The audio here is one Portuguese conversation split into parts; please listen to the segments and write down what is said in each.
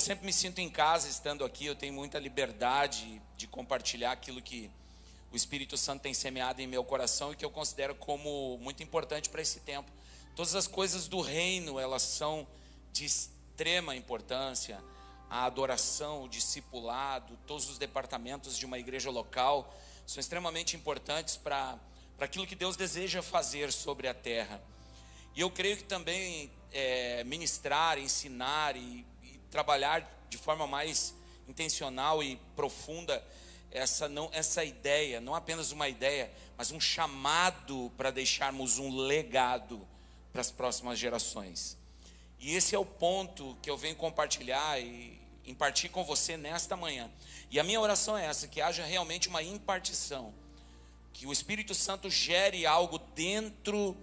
sempre me sinto em casa estando aqui. Eu tenho muita liberdade de compartilhar aquilo que o Espírito Santo tem semeado em meu coração e que eu considero como muito importante para esse tempo. Todas as coisas do reino, elas são de extrema importância. A adoração, o discipulado, todos os departamentos de uma igreja local são extremamente importantes para aquilo que Deus deseja fazer sobre a terra. E eu creio que também ministrar, ensinar e trabalhar de forma mais intencional e profunda essa ideia, não apenas uma ideia, mas um chamado para deixarmos um legado para as próximas gerações. E esse é o ponto que eu venho compartilhar e impartir com você nesta manhã. E a minha oração é essa, que haja realmente uma impartição, que o Espírito Santo gere algo dentro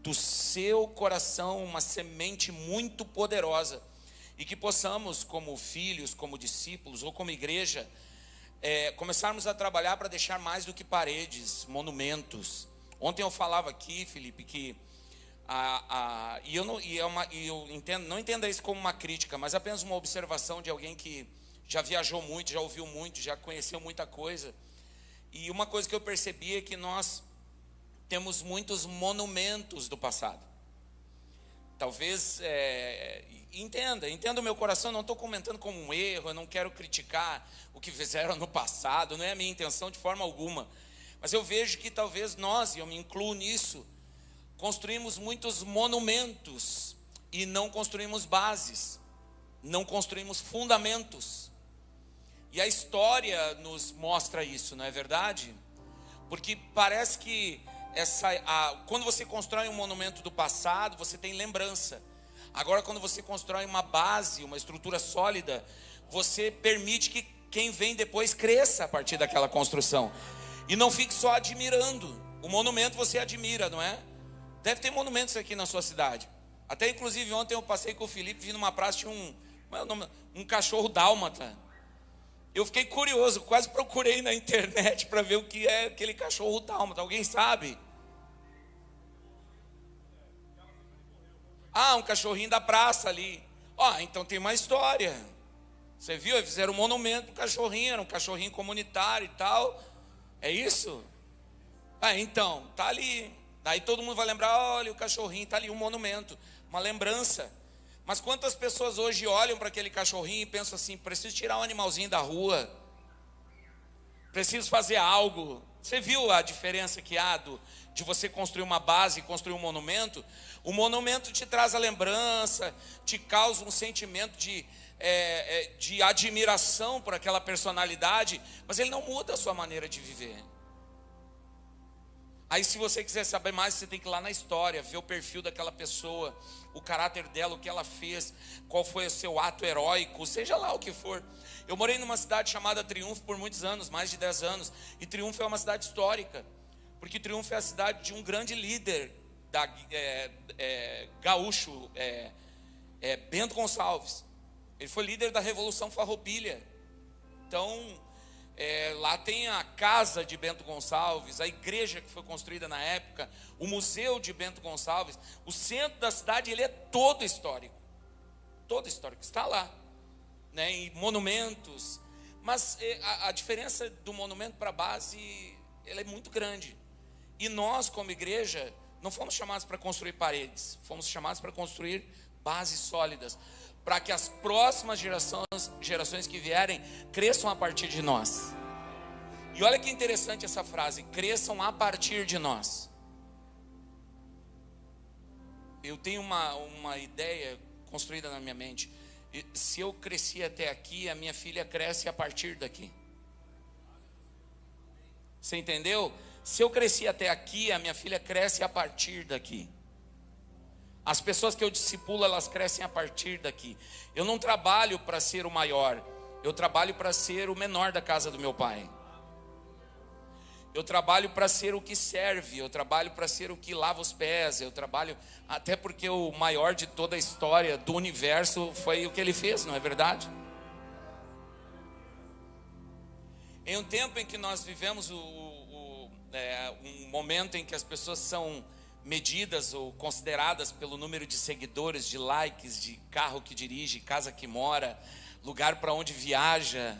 do seu coração, uma semente muito poderosa, e que possamos, como filhos, como discípulos ou como igreja, começarmos a trabalhar para deixar mais do que paredes, monumentos. Ontem eu falava aqui, Felipe, que eu entendo, não entenda isso como uma crítica, mas apenas uma observação de alguém que já viajou muito, já ouviu muito, já conheceu muita coisa. E uma coisa que eu percebi é que nós temos muitos monumentos do passado. Talvez, entenda o meu coração, não estou comentando como um erro, eu não quero criticar o que fizeram no passado, não é a minha intenção de forma alguma. Mas eu vejo que talvez nós, e eu me incluo nisso, construímos muitos monumentos e não construímos bases, não construímos fundamentos. E a história nos mostra isso, não é verdade? Porque parece que quando você constrói um monumento do passado, você tem lembrança. Agora, quando você constrói uma base, uma estrutura sólida, você permite que quem vem depois cresça a partir daquela construção. E não fique só admirando. O monumento você admira, não é? Deve ter monumentos aqui na sua cidade. Até inclusive ontem eu passei com o Felipe, vi numa praça, tinha um cachorro dálmata. Eu fiquei curioso, quase procurei na internet para ver o que é aquele cachorro dálmata. Alguém sabe? Um cachorrinho da praça ali. Então tem uma história. Você viu? Eles fizeram um monumento para o cachorrinho, era um cachorrinho comunitário e tal. É isso? Então, tá ali. Daí todo mundo vai lembrar, olha o cachorrinho, está ali um monumento, uma lembrança. Mas quantas pessoas hoje olham para aquele cachorrinho e pensam assim, preciso tirar um animalzinho da rua, preciso fazer algo. Você viu a diferença que há de você construir uma base e construir um monumento? O monumento te traz a lembrança, te causa um sentimento de admiração por aquela personalidade, mas ele não muda a sua maneira de viver. Aí se você quiser saber mais, você tem que ir lá na história, ver o perfil daquela pessoa, o caráter dela, o que ela fez, qual foi o seu ato heróico, seja lá o que for. Eu morei numa cidade chamada Triunfo por muitos anos, mais de 10 anos, e Triunfo é uma cidade histórica, porque Triunfo é a cidade de um grande líder gaúcho, Bento Gonçalves. Ele foi líder da Revolução Farroupilha. Então, lá tem a casa de Bento Gonçalves, a igreja que foi construída na época, o museu de Bento Gonçalves. O centro da cidade, ele é todo histórico, está lá, né, em monumentos. Mas a diferença do monumento para a base, ela é muito grande. E nós, como igreja, não fomos chamados para construir paredes, fomos chamados para construir bases sólidas, para que as próximas gerações que vierem cresçam a partir de nós. E olha que interessante essa frase, cresçam a partir de nós. Eu tenho uma ideia construída na minha mente. Se eu cresci até aqui, a minha filha cresce a partir daqui. Você entendeu? Se eu cresci até aqui, a minha filha cresce a partir daqui. As pessoas que eu discipulo, elas crescem a partir daqui. Eu não trabalho para ser o maior, eu trabalho para ser o menor da casa do meu pai. Eu trabalho para ser o que serve, eu trabalho para ser o que lava os pés, eu trabalho, até porque o maior de toda a história do universo foi o que ele fez, não é verdade? Em um tempo em que nós vivemos um momento em que as pessoas são medidas ou consideradas pelo número de seguidores, de likes, de carro que dirige, casa que mora, lugar para onde viaja.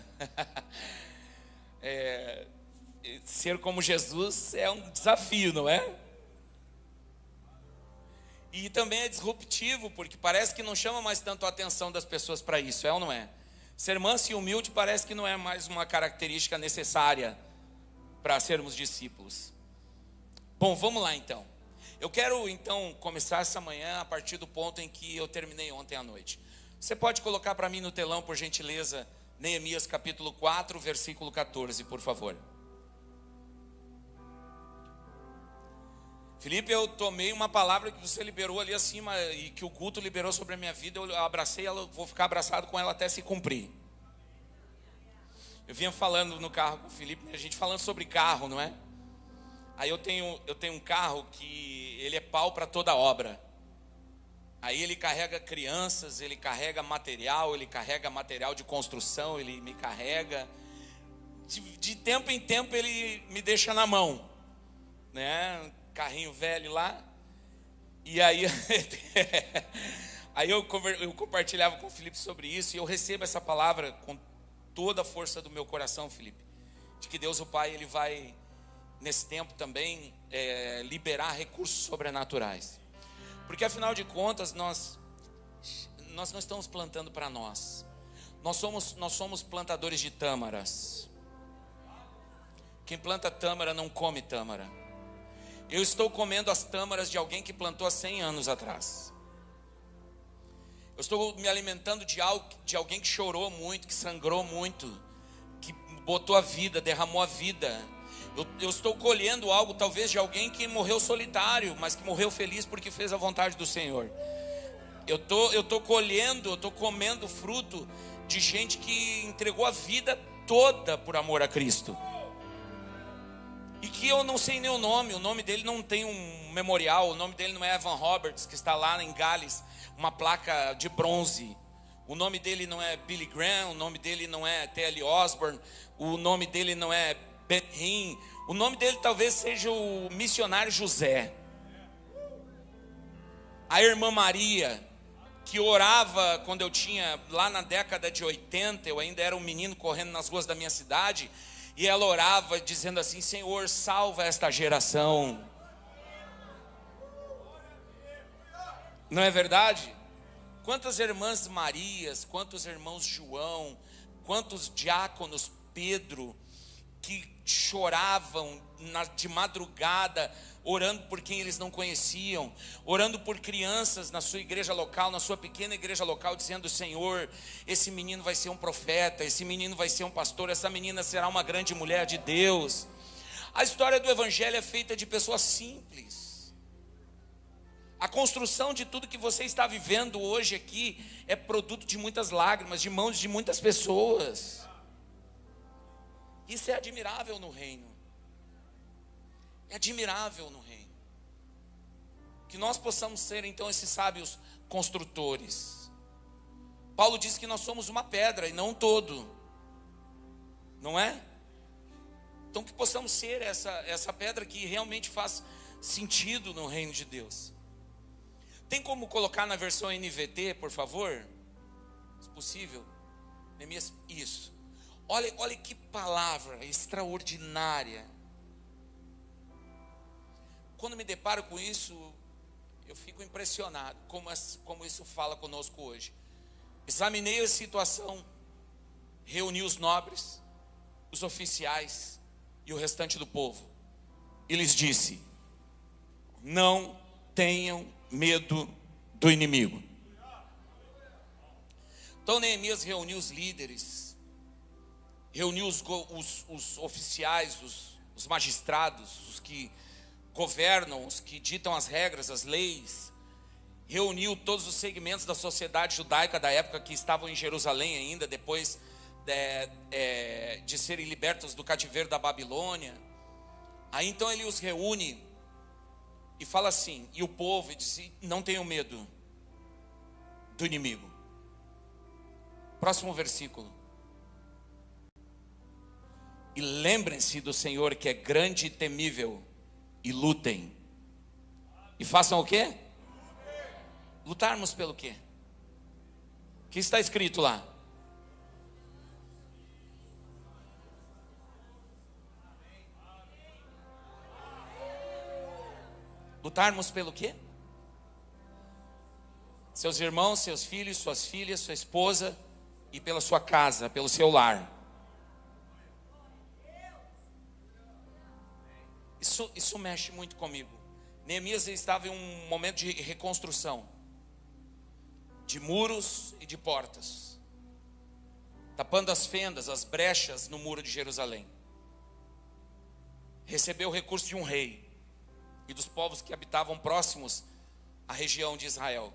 Ser como Jesus é um desafio, não é? E também é disruptivo, porque parece que não chama mais tanto a atenção das pessoas para isso, é ou não é? Ser manso e humilde parece que não é mais uma característica necessária para sermos discípulos. Bom, vamos lá então. Eu quero então começar essa manhã a partir do ponto em que eu terminei ontem à noite. Você pode colocar para mim no telão, por gentileza, Neemias capítulo 4, versículo 14, por favor. Felipe, eu tomei uma palavra que você liberou ali acima e que o culto liberou sobre a minha vida, eu abracei ela, vou ficar abraçado com ela até se cumprir. Eu vinha falando no carro com o Felipe, a gente falando sobre carro, não é? Aí eu tenho um carro que ele é pau para toda obra. Aí ele carrega crianças, ele carrega material de construção, ele me carrega. De tempo em tempo ele me deixa na mão, né? Carrinho velho lá. E aí, aí eu compartilhava com o Felipe sobre isso. E eu recebo essa palavra com toda a força do meu coração, Felipe, de que Deus o Pai, Ele vai nesse tempo também liberar recursos sobrenaturais. Porque afinal de contas nós não estamos plantando para nós. Nós somos plantadores de tâmaras. Quem planta tâmara não come tâmara. Eu estou comendo as tâmaras de alguém que plantou há 100 anos atrás. Eu estou me alimentando de alguém que chorou muito, que sangrou muito, que botou a vida, derramou a vida. Eu estou colhendo algo talvez de alguém que morreu solitário, mas que morreu feliz porque fez a vontade do Senhor. Eu estou colhendo, eu estou comendo fruto de gente que entregou a vida toda por amor a Cristo. E que eu não sei nem o nome dele não tem um memorial, o nome dele não é Evan Roberts, que está lá em Gales, uma placa de bronze. O nome dele não é Billy Graham, o nome dele não é T.L. Osborne, o nome dele não é Ben Hinn, o nome dele talvez seja o missionário José. A irmã Maria, que orava quando eu tinha, lá na década de 80, eu ainda era um menino correndo nas ruas da minha cidade, e ela orava dizendo assim: Senhor, salva esta geração. Não é verdade? Quantas irmãs Marias, quantos irmãos João, quantos diáconos Pedro, que choravam de madrugada, orando por quem eles não conheciam, orando por crianças na sua igreja local, na sua pequena igreja local, dizendo: Senhor, esse menino vai ser um profeta, esse menino vai ser um pastor, essa menina será uma grande mulher de Deus. A história do evangelho é feita de pessoas simples. A construção de tudo que você está vivendo hoje aqui é produto de muitas lágrimas, de mãos de muitas pessoas. Isso é admirável no reino. É admirável no reino. Que nós possamos ser então esses sábios construtores. Paulo diz que nós somos uma pedra e não um todo. Não é? Então que possamos ser essa pedra que realmente faz sentido no reino de Deus. Tem como colocar na versão NVT, por favor? Se possível. Neemias, isso. Olha que palavra extraordinária. Quando me deparo com isso, eu fico impressionado como isso fala conosco hoje. Examinei a situação, reuni os nobres, os oficiais e o restante do povo, e lhes disse: não tenham medo do inimigo. Então Neemias reuniu os líderes, reuniu os oficiais, os magistrados, os que governam, os que ditam as regras, as leis. Reuniu todos os segmentos da sociedade judaica da época que estavam em Jerusalém ainda, depois de serem libertos do cativeiro da Babilônia. Aí então ele os reúne e fala assim, e o povo diz: não tenham medo do inimigo. Próximo versículo. E lembrem-se do Senhor, que é grande e temível, e lutem. E façam o quê? Lutarmos pelo quê? O que está escrito lá? Lutarmos pelo quê? Seus irmãos, seus filhos, suas filhas, sua esposa e pela sua casa, pelo seu lar. Isso mexe muito comigo. Neemias estava em um momento de reconstrução, de muros e de portas, tapando as fendas, as brechas no muro de Jerusalém. Recebeu o recurso de um rei e dos povos que habitavam próximos à região de Israel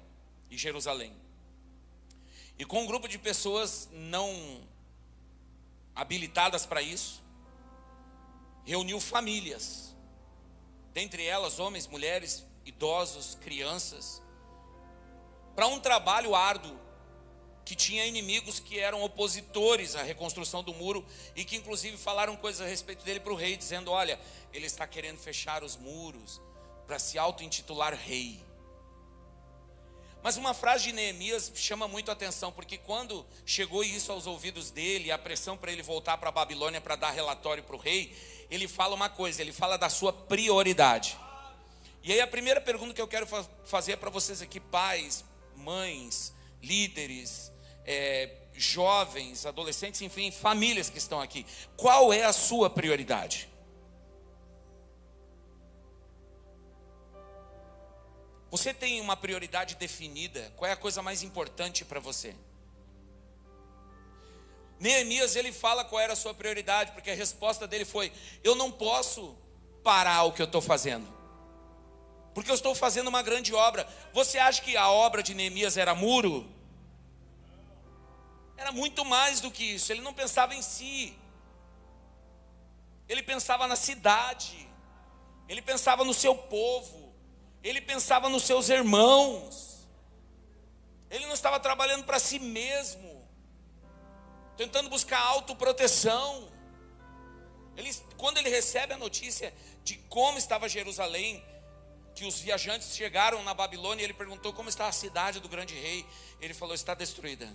e Jerusalém. E com um grupo de pessoas não habilitadas para isso, reuniu famílias, dentre elas homens, mulheres, idosos, crianças, para um trabalho árduo que tinha inimigos que eram opositores à reconstrução do muro e que inclusive falaram coisas a respeito dele para o rei, dizendo: olha, ele está querendo fechar os muros para se auto-intitular rei. Mas uma frase de Neemias chama muito a atenção, porque quando chegou isso aos ouvidos dele, a pressão para ele voltar para a Babilônia para dar relatório para o rei, ele fala uma coisa, ele fala da sua prioridade. E aí a primeira pergunta que eu quero fazer para vocês aqui, pais, mães, líderes, jovens, adolescentes, enfim, famílias que estão aqui: qual é a sua prioridade? Você tem uma prioridade definida? Qual é a coisa mais importante para você? Neemias, ele fala qual era a sua prioridade, porque a resposta dele foi: eu não posso parar o que eu estou fazendo, porque eu estou fazendo uma grande obra. Você acha que a obra de Neemias era muro? Era muito mais do que isso. Ele não pensava em si, ele pensava na cidade, ele pensava no seu povo, ele pensava nos seus irmãos. Ele não estava trabalhando para si mesmo, tentando buscar autoproteção. Quando ele recebe a notícia de como estava Jerusalém, que os viajantes chegaram na Babilônia, ele perguntou como está a cidade do grande rei. Ele falou: está destruída.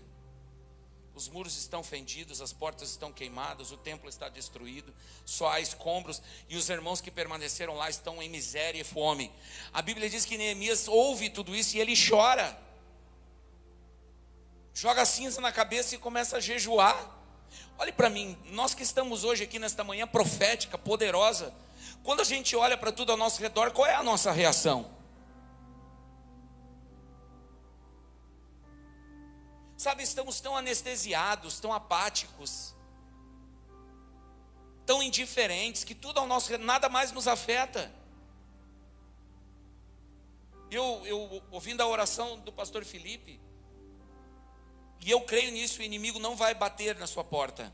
Os muros estão fendidos, as portas estão queimadas, o templo está destruído, só há escombros, e os irmãos que permaneceram lá estão em miséria e fome. A Bíblia diz que Neemias ouve tudo isso e ele chora, joga cinza na cabeça e começa a jejuar. Olhe para mim, nós que estamos hoje aqui nesta manhã profética, poderosa, quando a gente olha para tudo ao nosso redor, qual é a nossa reação? Sabe, estamos tão anestesiados, tão apáticos, tão indiferentes, que tudo ao nosso redor, nada mais nos afeta. Eu ouvindo a oração do pastor Felipe, e eu creio nisso, o inimigo não vai bater na sua porta,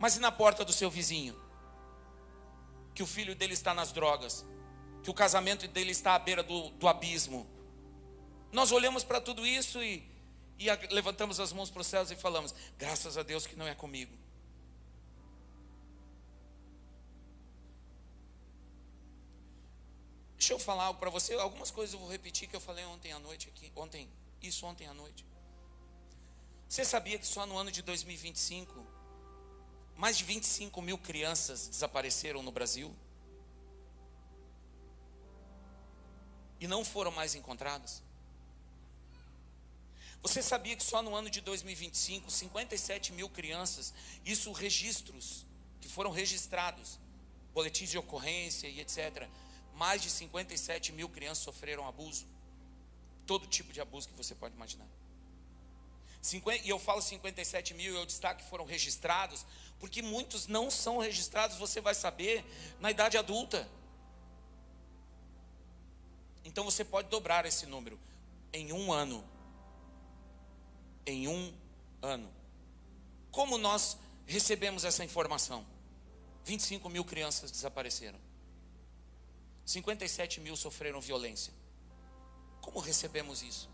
mas e na porta do seu vizinho? Que o filho dele está nas drogas, que o casamento dele está à beira do abismo. Nós olhamos para tudo isso e levantamos as mãos para os céus e falamos: graças a Deus que não é comigo. Deixa eu falar algo para você. Algumas coisas eu vou repetir que eu falei ontem à noite aqui. Ontem à noite. Você sabia que só no ano de 2025 mais de 25 mil crianças desapareceram no Brasil e não foram mais encontradas? Você sabia que só no ano de 2025, 57 mil crianças, isso registros que foram registrados, boletins de ocorrência e etc. Mais de 57 mil crianças sofreram abuso, todo tipo de abuso que você pode imaginar. E eu falo 57 mil, eu destaco que foram registrados, porque muitos não são registrados, você vai saber, na idade adulta. Então você pode dobrar esse número em um ano. Em um ano. Como nós recebemos essa informação? 25 mil crianças desapareceram, 57 mil sofreram violência. Como recebemos isso?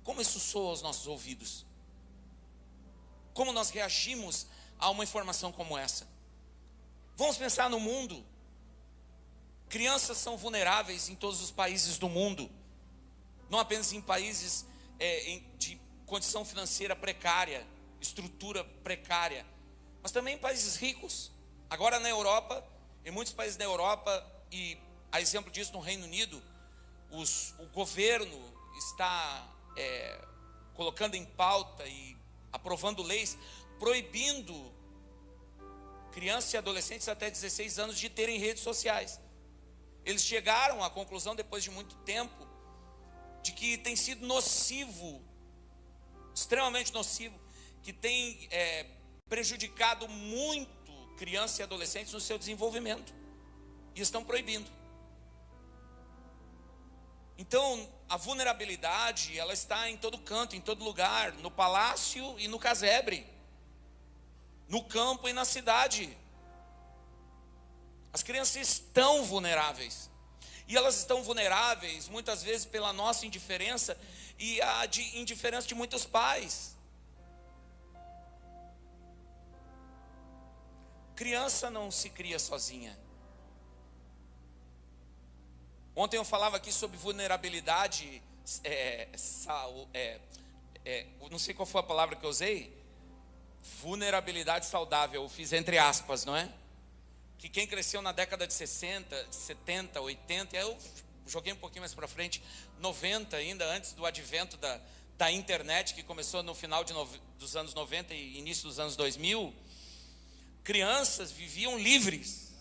Como isso soa aos nossos ouvidos? Como nós reagimos a uma informação como essa? Vamos pensar no mundo. Crianças são vulneráveis em todos os países do mundo, não apenas em países de condição financeira precária, estrutura precária, mas também em países ricos. Agora na Europa, Em muitos países da Europa, e a exemplo disso no Reino Unido, o governo está colocando em pauta e aprovando leis proibindo crianças e adolescentes até 16 anos de terem redes sociais. Eles chegaram à conclusão, depois de muito tempo, de que tem sido nocivo, extremamente nocivo, que tem prejudicado muito crianças e adolescentes no seu desenvolvimento, e estão proibindo. Então, a vulnerabilidade, ela está em todo canto, em todo lugar, no palácio e no casebre, no campo e na cidade. As crianças estão vulneráveis, e elas estão vulneráveis muitas vezes pela nossa indiferença e a indiferença de muitos pais. Criança não se cria sozinha. Ontem eu falava aqui sobre vulnerabilidade, não sei qual foi a palavra que eu usei, vulnerabilidade saudável, eu fiz entre aspas, não é? Que quem cresceu na década de 60, 70, 80, eu joguei um pouquinho mais para frente, 90 ainda, antes do advento da internet, que começou no final dos anos 90 e início dos anos 2000, crianças viviam livres.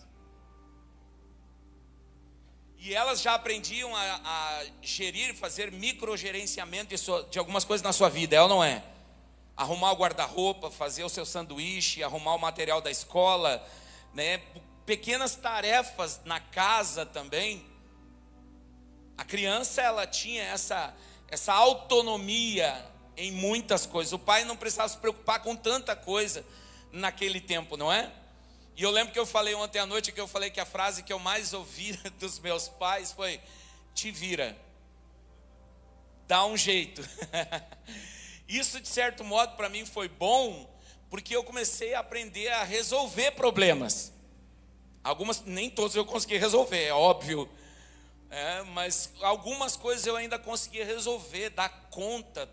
E elas já aprendiam a gerir, fazer microgerenciamento de algumas coisas na sua vida, é ou não é? Arrumar o guarda-roupa, fazer o seu sanduíche, arrumar o material da escola, né? Pequenas tarefas na casa também. A criança, ela tinha essa autonomia em muitas coisas. O pai não precisava se preocupar com tanta coisa naquele tempo, não é? E eu lembro que eu falei ontem à noite, que eu falei que a frase que eu mais ouvi dos meus pais foi: te vira, dá um jeito. Isso, de certo modo, para mim foi bom, porque eu comecei a aprender a resolver problemas. Algumas, nem todos eu consegui resolver, é óbvio, mas algumas coisas eu ainda consegui resolver, dar conta,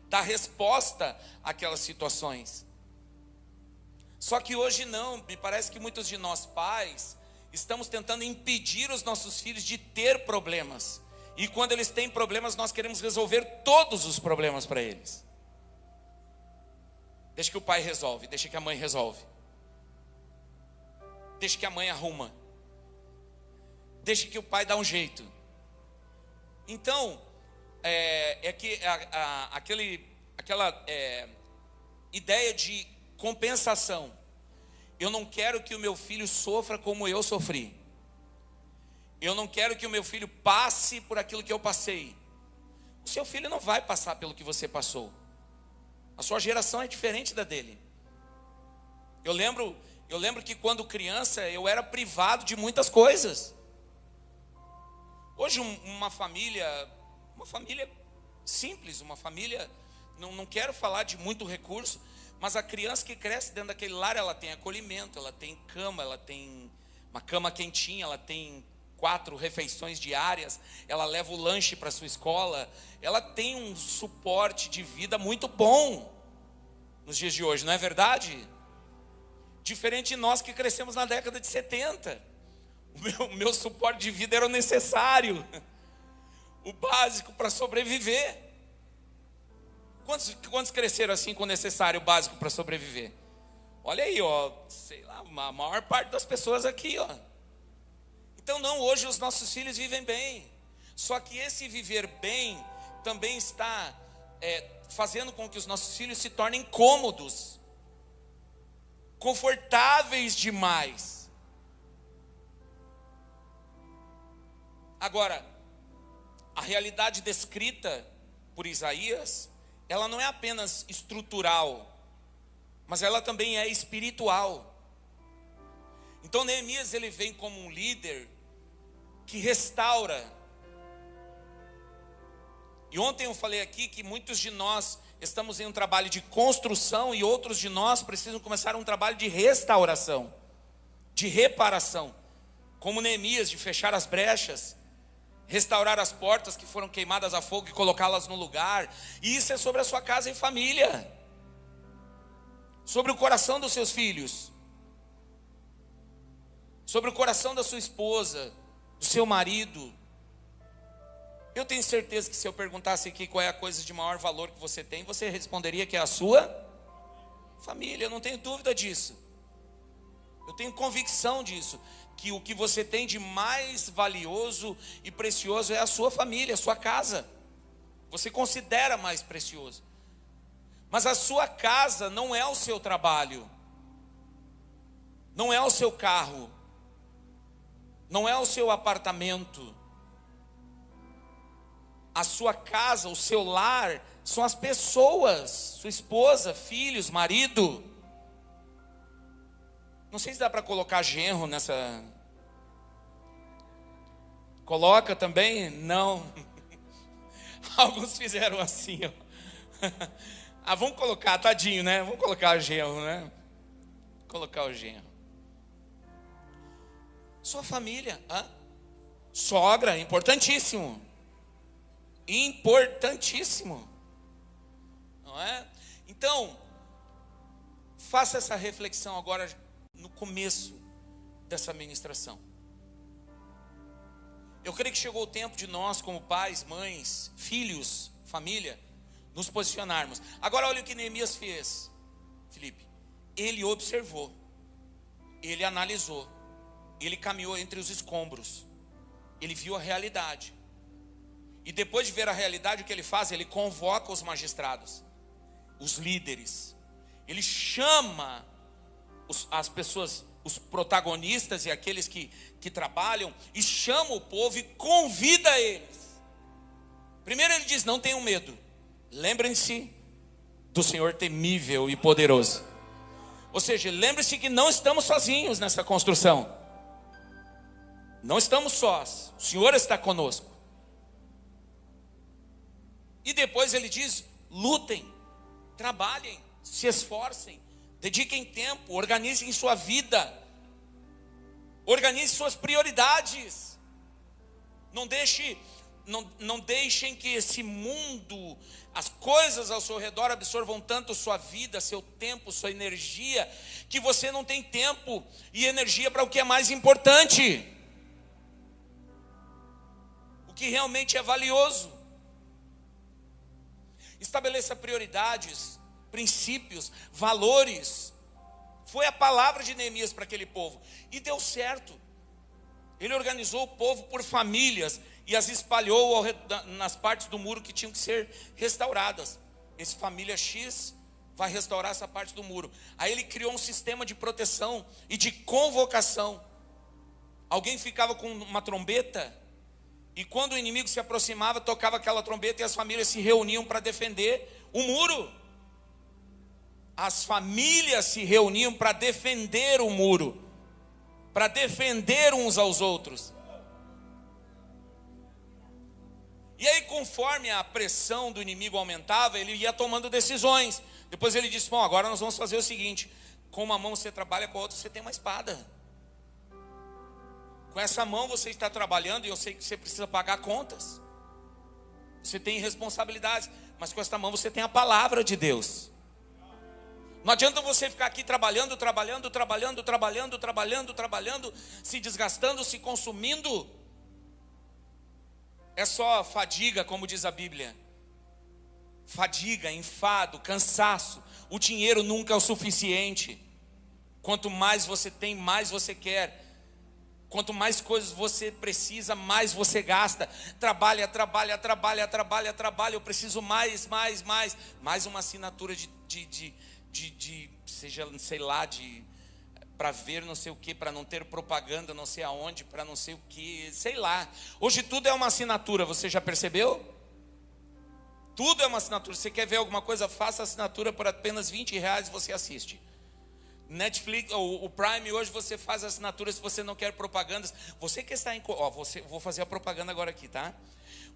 dar resposta àquelas situações. Só que hoje não, me parece que muitos de nós pais estamos tentando impedir os nossos filhos de ter problemas. E quando eles têm problemas, nós queremos resolver todos os problemas para eles. Deixa que o pai resolve, deixa que a mãe resolve. Deixa que a mãe arruma. Deixa que o pai dá um jeito. Então, aquela ideia de compensação. Eu não quero que o meu filho sofra como eu sofri. Eu não quero que o meu filho passe por aquilo que eu passei. O seu filho não vai passar pelo que você passou. A sua geração é diferente da dele. Eu lembro que quando criança eu era privado de muitas coisas. Hoje uma família simples, uma família, não quero falar de muito recurso, mas a criança que cresce dentro daquele lar, ela tem acolhimento, ela tem cama, ela tem uma cama quentinha, ela tem 4 refeições diárias, ela leva o lanche para a sua escola, ela tem um suporte de vida muito bom nos dias de hoje, não é verdade? Diferente de nós que crescemos na década de 70, o meu suporte de vida era o necessário, o básico para sobreviver. Quantos cresceram assim com o necessário, o básico para sobreviver? Olha aí, ó, sei lá, a maior parte das pessoas aqui, ó. Então não, hoje os nossos filhos vivem bem. Só que esse viver bem também está fazendo com que os nossos filhos se tornem cômodos, confortáveis demais. Agora, a realidade descrita por Isaías, ela não é apenas estrutural, mas ela também é espiritual. Então Neemias, ele vem como um líder que restaura. E ontem eu falei aqui que muitos de nós estamos em um trabalho de construção e outros de nós precisam começar um trabalho de restauração, de reparação, como Neemias, de fechar as brechas, restaurar as portas que foram queimadas a fogo e colocá-las no lugar. E isso é sobre a sua casa e família, sobre o coração dos seus filhos, sobre o coração da sua esposa, do seu marido. Eu tenho certeza que se eu perguntasse aqui qual é a coisa de maior valor que você tem, você responderia que é a sua família. Eu não tenho dúvida disso. Eu tenho convicção disso, que o que você tem de mais valioso e precioso é a sua família, a sua casa. Você considera mais precioso. Mas a sua casa não é o seu trabalho, não é o seu carro, não é o seu apartamento. A sua casa, o seu lar, são as pessoas, sua esposa, filhos, marido. Não sei se dá para colocar genro nessa. Coloca também? Não. Alguns fizeram assim, ó. Ah, vamos colocar, tadinho, né? Vamos colocar o genro, né? Colocar o genro. Sua família, sogra, importantíssimo. Importantíssimo. Não é? Então, faça essa reflexão agora no começo dessa ministração. Eu creio que chegou o tempo de nós, como pais, mães, filhos, família, nos posicionarmos. Agora olha o que Neemias fez, Felipe. Ele observou, ele analisou, ele caminhou entre os escombros, ele viu a realidade. E depois de ver a realidade, o que ele faz? Ele convoca os magistrados, os líderes. Ele chama as pessoas, os protagonistas e aqueles que trabalham, e chama o povo e convida eles. Primeiro ele diz: não tenham medo, lembrem-se do Senhor temível e poderoso. Ou seja, lembre-se que não estamos sozinhos nessa construção. Não estamos sós, o Senhor está conosco. E depois ele diz: lutem, trabalhem, se esforcem, dediquem tempo, organizem sua vida, organize suas prioridades. Não deixem que esse mundo, as coisas ao seu redor absorvam tanto sua vida, seu tempo, sua energia, que você não tem tempo e energia para o que é mais importante, o que realmente é valioso. Estabeleça prioridades, princípios, valores. Foi a palavra de Neemias para aquele povo, e deu certo. Ele organizou o povo por famílias e as espalhou nas partes do muro que tinham que ser restauradas. Esse família X vai restaurar essa parte do muro. Aí ele criou um sistema de proteção e de convocação. Alguém ficava com uma trombeta, e quando o inimigo se aproximava, tocava aquela trombeta e as famílias se reuniam para defender o muro. As famílias se reuniam para defender o muro, para defender uns aos outros. E aí, conforme a pressão do inimigo aumentava, ele ia tomando decisões. Depois ele disse: bom, agora nós vamos fazer o seguinte: com uma mão você trabalha, com a outra você tem uma espada. Com essa mão você está trabalhando, e eu sei que você precisa pagar contas, você tem responsabilidades, mas com esta mão você tem a palavra de Deus. Não adianta você ficar aqui trabalhando, se desgastando, se consumindo. É só fadiga, como diz a Bíblia. Fadiga, enfado, cansaço. O dinheiro nunca é o suficiente. Quanto mais você tem, mais você quer. Quanto mais coisas você precisa, mais você gasta. Trabalha. Eu preciso mais uma assinatura seja, sei lá, para ver não sei o que, para não ter propaganda não sei aonde, para não sei o que, sei lá. Hoje tudo é uma assinatura, você já percebeu? Tudo é uma assinatura. Você quer ver alguma coisa, faça assinatura por apenas R$20 você assiste. Netflix, o Prime, hoje você faz assinatura se você não quer propagandas. Você que está vou fazer a propaganda agora aqui, tá?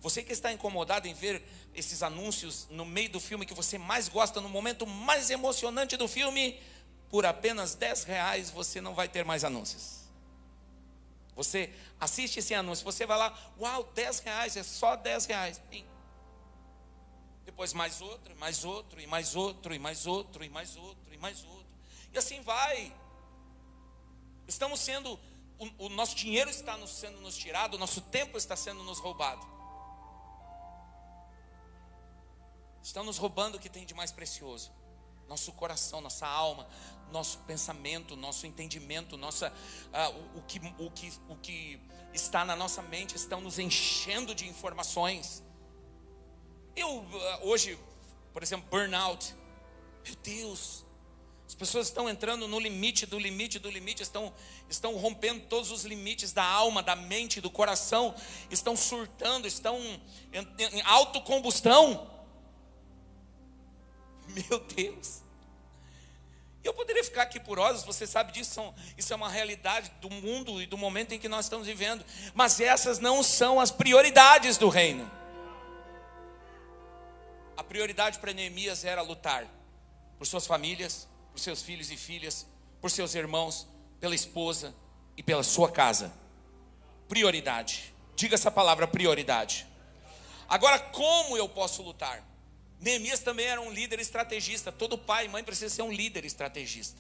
Você que está incomodado em ver esses anúncios no meio do filme que você mais gosta, no momento mais emocionante do filme, por apenas R$10 você não vai ter mais anúncios. Você assiste esse anúncio, você vai lá, uau, R$10, é só R$10. Depois mais outro, mais outro, e mais outro, e mais outro, e mais outro, e mais outro. E assim vai. Estamos sendo o nosso dinheiro está sendo nos tirado, o nosso tempo está sendo nos roubado. Estão nos roubando o que tem de mais precioso. Nosso coração, nossa alma, nosso pensamento, nosso entendimento, o que está na nossa mente, estão nos enchendo de informações. Hoje, por exemplo, burnout. Meu Deus, as pessoas estão entrando no limite do limite do limite, estão rompendo todos os limites da alma, da mente, do coração, estão surtando, estão em autocombustão. Meu Deus. Eu poderia ficar aqui por horas, você sabe disso, isso é uma realidade do mundo e do momento em que nós estamos vivendo. Mas essas não são as prioridades do reino. A prioridade para Neemias era lutar por suas famílias, por seus filhos e filhas, por seus irmãos, pela esposa e pela sua casa. Prioridade. Diga essa palavra, prioridade. Agora, como eu posso lutar? Neemias também era um líder estrategista. Todo pai e mãe precisa ser um líder estrategista.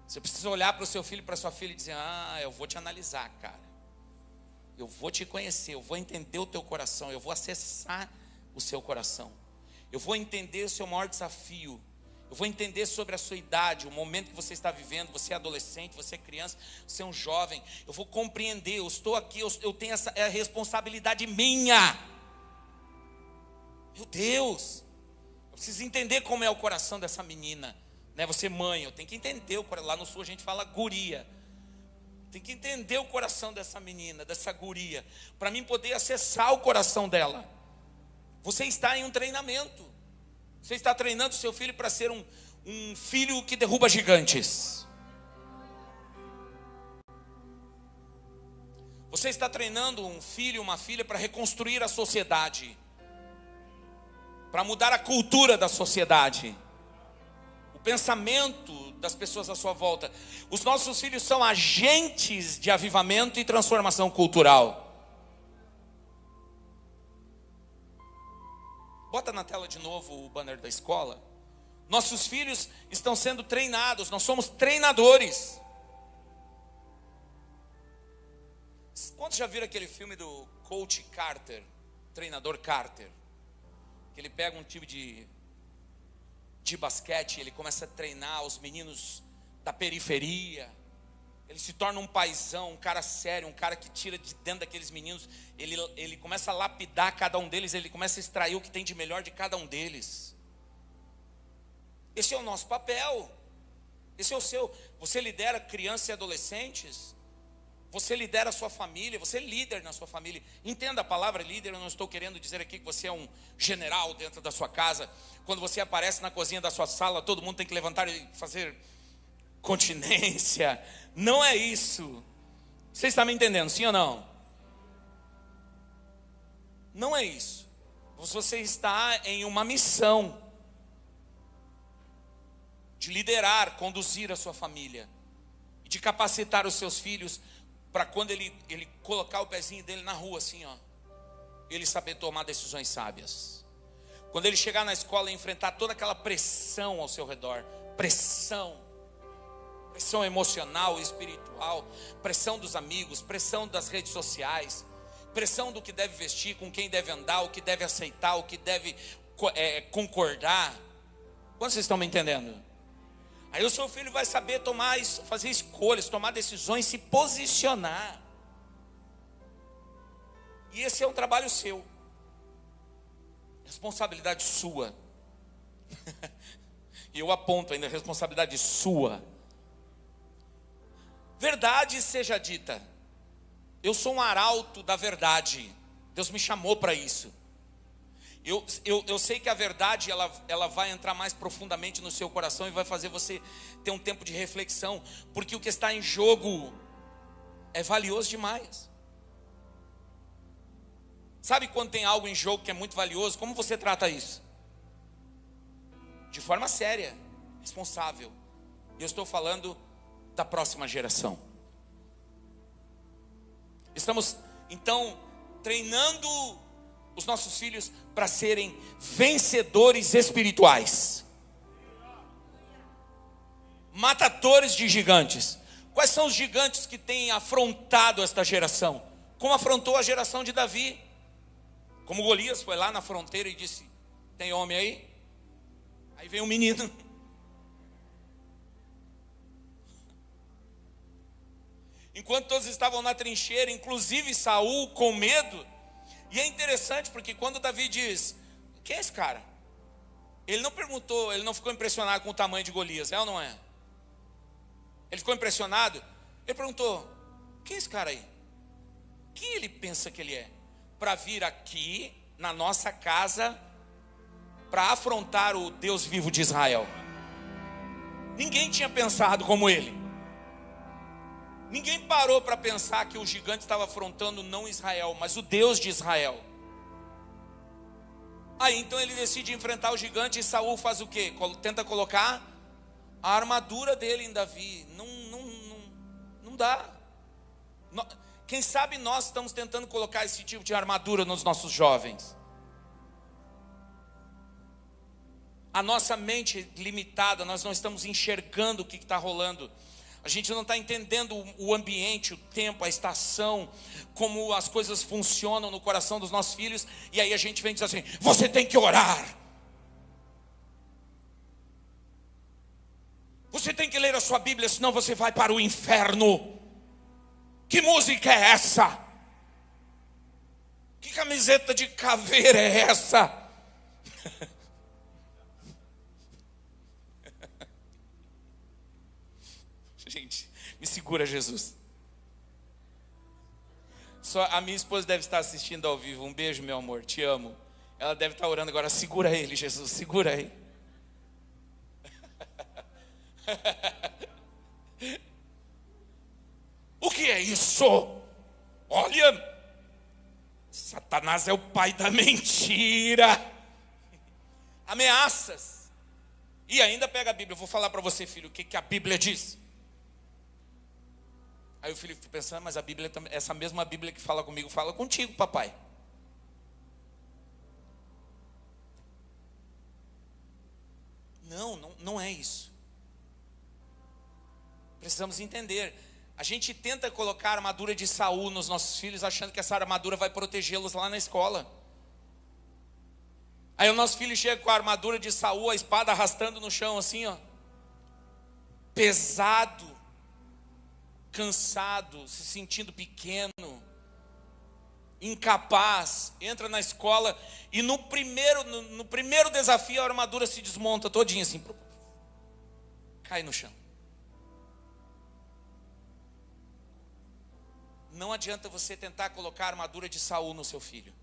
Você precisa olhar para o seu filho e para a sua filha e dizer: eu vou te analisar, cara. Eu vou te conhecer, eu vou entender o teu coração, eu vou acessar o seu coração. Eu vou entender o seu maior desafio. Eu vou entender sobre a sua idade, o momento que você está vivendo. Você é adolescente, você é criança, você é um jovem. Eu vou compreender, eu estou aqui, eu tenho essa responsabilidade minha. Meu Deus, eu preciso entender como é o coração dessa menina, né? Você mãe, eu tenho que entender, lá no sul a gente fala guria. Tem que entender o coração dessa menina, dessa guria, para mim poder acessar o coração dela. Você está em um treinamento. Você está treinando seu filho para ser um filho que derruba gigantes. Você está treinando um filho, uma filha para reconstruir a sociedade, para mudar a cultura da sociedade, o pensamento das pessoas à sua volta. Os nossos filhos são agentes de avivamento e transformação cultural. Bota na tela de novo o banner da escola. Nossos filhos estão sendo treinados, nós somos treinadores. Quantos já viram aquele filme do Coach Carter, treinador Carter? Que ele pega um time de basquete, ele começa a treinar os meninos da periferia. Ele se torna um paizão, um cara sério, um cara que tira de dentro daqueles meninos. Ele começa a lapidar cada um deles, ele começa a extrair o que tem de melhor de cada um deles. Esse é o nosso papel. Esse é o seu. Você lidera crianças e adolescentes. Você lidera a sua família, você é líder na sua família. Entenda a palavra líder, eu não estou querendo dizer aqui que você é um general dentro da sua casa. Quando você aparece na cozinha da sua sala, todo mundo tem que levantar e fazer continência. Não é isso. Você está me entendendo, sim ou não? Não é isso. Você está em uma missão de liderar, conduzir a sua família, e de capacitar os seus filhos para quando ele colocar o pezinho dele na rua assim, ele saber tomar decisões sábias. Quando ele chegar na escola e enfrentar toda aquela pressão ao seu redor, pressão emocional e espiritual, pressão dos amigos, pressão das redes sociais, pressão do que deve vestir, com quem deve andar, o que deve aceitar, o que deve concordar. Quantos vocês estão me entendendo? Aí o seu filho vai saber fazer escolhas, tomar decisões, se posicionar. E esse é um trabalho seu. Responsabilidade sua. E eu aponto ainda, responsabilidade sua. Verdade seja dita. Eu sou um arauto da verdade. Deus me chamou para isso. Eu sei que a verdade ela vai entrar mais profundamente no seu coração e vai fazer você ter um tempo de reflexão, porque o que está em jogo é valioso demais. Sabe quando tem algo em jogo que é muito valioso? Como você trata isso? De forma séria, responsável. Eu estou falando da próxima geração. Estamos então treinando os nossos filhos para serem vencedores espirituais, matadores de gigantes. Quais são os gigantes que têm afrontado esta geração? Como afrontou a geração de Davi? Como Golias foi lá na fronteira e disse: tem homem aí? Aí vem um menino. Enquanto todos estavam na trincheira, inclusive Saul com medo. E é interessante porque quando Davi diz: quem é esse cara? Ele não perguntou, ele não ficou impressionado com o tamanho de Golias, é ou não é? Ele ficou impressionado. Ele perguntou: quem é esse cara aí? Quem ele pensa que ele é? Para vir aqui na nossa casa para afrontar o Deus vivo de Israel. Ninguém tinha pensado como ele. Ninguém parou para pensar que o gigante estava afrontando não Israel, mas o Deus de Israel. Aí então ele decide enfrentar o gigante e Saul faz o quê? Tenta colocar a armadura dele em Davi. Não dá. Quem sabe nós estamos tentando colocar esse tipo de armadura nos nossos jovens. A nossa mente limitada, nós não estamos enxergando o que está rolando. A gente não está entendendo o ambiente, o tempo, a estação, como as coisas funcionam no coração dos nossos filhos. E aí a gente vem dizer assim: você tem que orar. Você tem que ler a sua Bíblia, senão você vai para o inferno. Que música é essa? Que camiseta de caveira é essa? Gente, me segura, Jesus. Só a minha esposa deve estar assistindo ao vivo. Um beijo, meu amor, te amo. Ela deve estar orando agora: segura ele, Jesus, segura ele. O que é isso? Olha, Satanás é o pai da mentira. Ameaças. E ainda pega a Bíblia. Eu vou falar para você, filho, o que a Bíblia diz. Aí o filho fica pensando: mas a Bíblia, essa mesma Bíblia que fala comigo, fala contigo, papai. Não é isso. Precisamos entender. A gente tenta colocar a armadura de Saul nos nossos filhos, achando que essa armadura vai protegê-los lá na escola. Aí o nosso filho chega com a armadura de Saul, a espada arrastando no chão assim, ó, pesado, cansado, se sentindo pequeno, incapaz. Entra na escola e no primeiro desafio a armadura se desmonta todinha assim, cai no chão. Não adianta você tentar colocar a armadura de Saul no seu filho.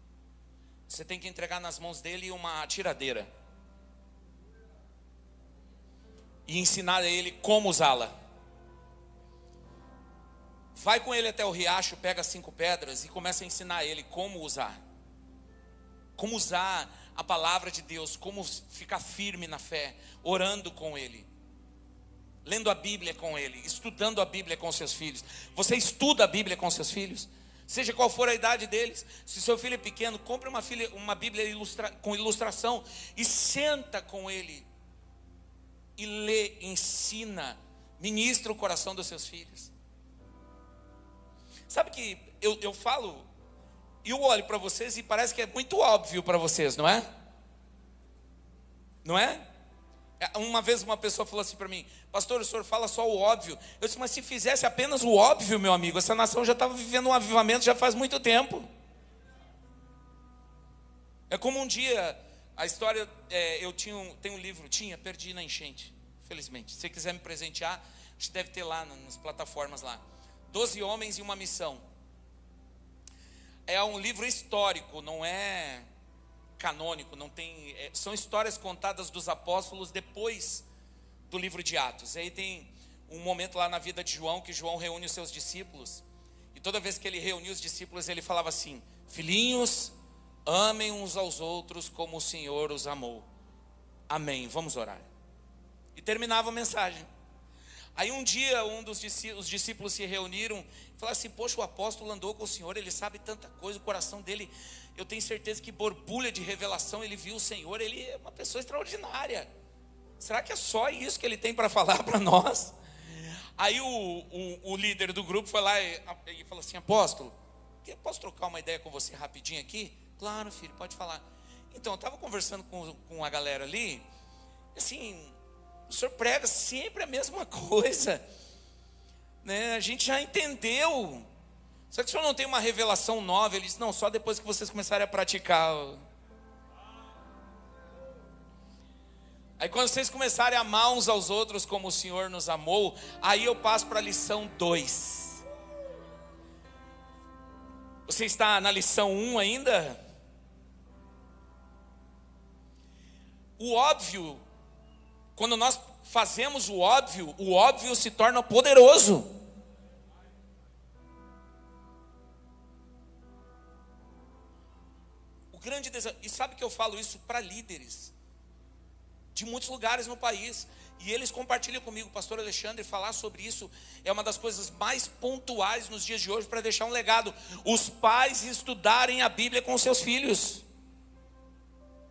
Você tem que entregar nas mãos dele uma tiradeira e ensinar a ele como usá-la. Vai com ele até o riacho, pega 5 pedras e começa a ensinar a ele como usar. Como usar a palavra de Deus, como ficar firme na fé, orando com ele, lendo a Bíblia com ele, estudando a Bíblia com seus filhos. Você estuda a Bíblia com seus filhos? Seja qual for a idade deles. Se seu filho é pequeno, compre uma Bíblia com ilustração e senta com ele e lê, ensina, ministra o coração dos seus filhos. Sabe que eu falo, eu olho para vocês e parece que é muito óbvio para vocês, não é? Não é? Uma vez uma pessoa falou assim para mim: pastor, o senhor fala só o óbvio. Eu disse: mas se fizesse apenas o óbvio, meu amigo, essa nação já estava vivendo um avivamento já faz muito tempo. É como um dia, a história, tenho um livro, perdi na enchente, felizmente. Se você quiser me presentear, acho que deve ter lá nas plataformas lá. 12 homens e uma missão. É um livro histórico, não é canônico, não tem, são histórias contadas dos apóstolos depois do livro de Atos. Aí tem um momento lá na vida de João, que João reúne os seus discípulos, e toda vez que ele reunia os discípulos, ele falava assim: filhinhos, amem uns aos outros como o Senhor os amou. Amém, vamos orar. E terminava a mensagem. Aí um dia os discípulos se reuniram e falaram assim: poxa, o apóstolo andou com o Senhor, ele sabe tanta coisa, o coração dele, eu tenho certeza que borbulha de revelação, ele viu o Senhor, ele é uma pessoa extraordinária. Será que é só isso que ele tem para falar para nós? Aí o líder do grupo foi lá e falou assim: apóstolo, posso trocar uma ideia com você rapidinho aqui? Claro, filho, pode falar. Então, eu estava conversando com a galera ali, assim, o senhor prega sempre a mesma coisa, né? A gente já entendeu. Só que o senhor não tem uma revelação nova? Ele disse: não, só depois que vocês começarem a praticar. Aí quando vocês começarem a amar uns aos outros como o Senhor nos amou, aí eu passo para a lição 2. Você está na lição 1 ainda? O óbvio, quando nós fazemos o óbvio se torna poderoso. O grande desafio, e sabe que eu falo isso para líderes de muitos lugares no país, e eles compartilham comigo, pastor Alexandre, falar sobre isso é uma das coisas mais pontuais nos dias de hoje para deixar um legado. Os pais estudarem a Bíblia com seus filhos,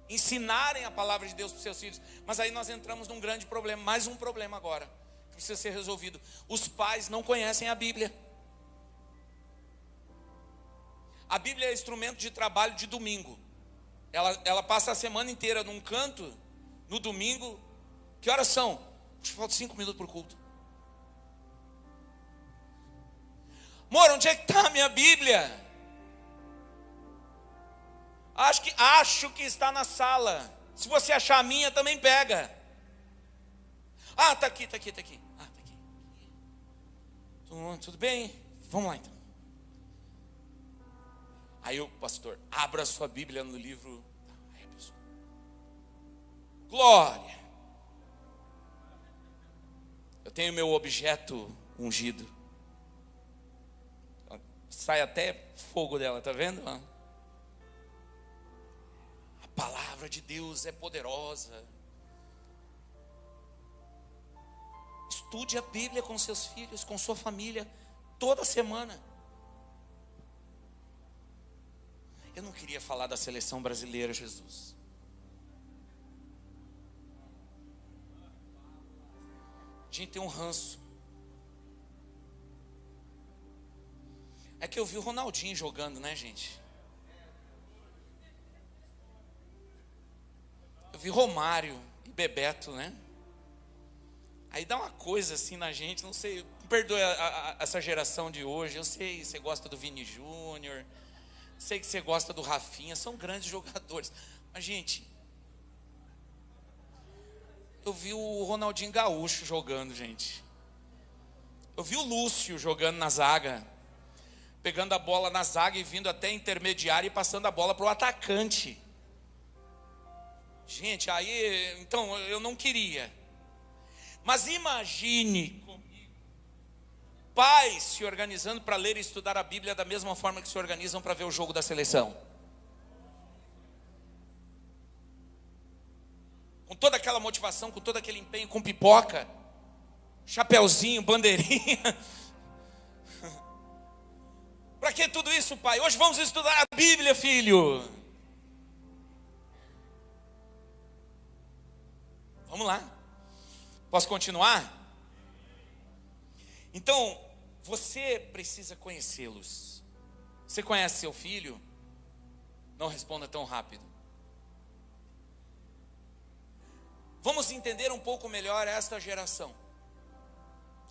ensinarem a palavra de Deus para os seus filhos. Mas aí nós entramos num grande problema, mais um problema agora, que precisa ser resolvido. Os pais não conhecem a Bíblia. A Bíblia é instrumento de trabalho de domingo. Ela passa a semana inteira num canto. No domingo, que horas são? Acho que falta 5 minutos para o culto. Amor, onde é que está a minha Bíblia? Acho que está na sala. Se você achar a minha, também pega. Ah, está aqui. Ah, está aqui. Tudo bem? Vamos lá então. Aí o pastor, abra a sua Bíblia no livro. Aí a pessoa, glória. Eu tenho meu objeto ungido. Sai até fogo dela, tá vendo? A palavra de Deus é poderosa. Estude a Bíblia com seus filhos, com sua família, toda semana. Eu não queria falar da seleção brasileira, Jesus. A gente tem um ranço. É que eu vi o Ronaldinho jogando, né, gente? Eu vi Romário e Bebeto, né? Aí dá uma coisa assim na gente, não sei, perdoe essa geração de hoje. Eu sei que você gosta do Vini Júnior, sei que você gosta do Rafinha, são grandes jogadores. Mas, gente, eu vi o Ronaldinho Gaúcho jogando, gente. Eu vi o Lúcio jogando na zaga, pegando a bola na zaga e vindo até intermediário e passando a bola para o atacante. Gente, aí, então, eu não queria. Mas imagine comigo, pais se organizando para ler e estudar a Bíblia da mesma forma que se organizam para ver o jogo da seleção. Com toda aquela motivação, com todo aquele empenho, com pipoca, chapeuzinho, bandeirinha. Para que tudo isso, pai? Hoje vamos estudar a Bíblia, filho. Vamos lá. Posso continuar? Então, você precisa conhecê-los. Você conhece seu filho? Não responda tão rápido. Vamos entender um pouco melhor esta geração.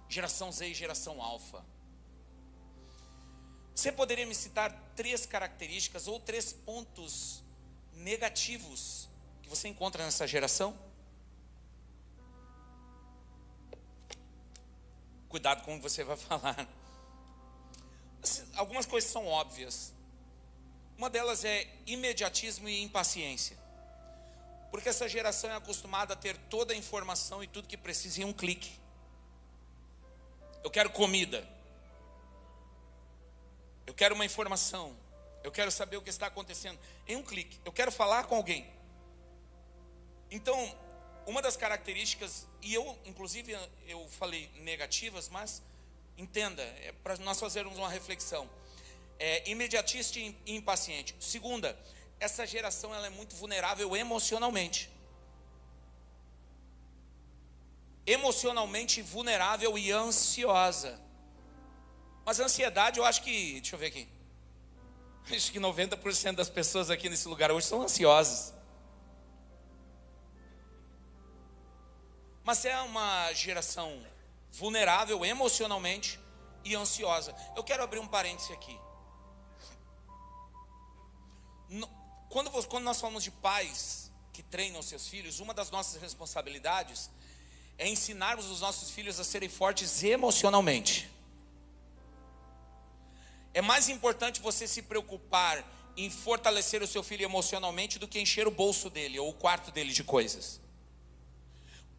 Geração Z e geração Alfa. Você poderia me citar 3 características ou 3 pontos negativos que você encontra nessa geração? Cuidado com o que você vai falar. Algumas coisas são óbvias. Uma delas é imediatismo e impaciência. Porque essa geração é acostumada a ter toda a informação e tudo que precisa em um clique. Eu quero comida. Eu quero uma informação. Eu quero saber o que está acontecendo em um clique. Eu quero falar com alguém. Então, uma das características, e inclusive eu falei negativas, mas entenda, é para nós fazermos uma reflexão. Imediatista e impaciente. Segunda, essa geração ela é muito vulnerável emocionalmente. emocionalmente vulnerável e ansiosa. Mas a ansiedade, eu acho que, deixa eu ver aqui, acho que 90% das pessoas aqui nesse lugar hoje são ansiosas. Mas é uma geração vulnerável emocionalmente e ansiosa. Eu quero abrir um parêntese aqui. Quando nós falamos de pais que treinam seus filhos, uma das nossas responsabilidades é ensinarmos os nossos filhos a serem fortes emocionalmente. É mais importante você se preocupar em fortalecer o seu filho emocionalmente do que encher o bolso dele ou o quarto dele de coisas.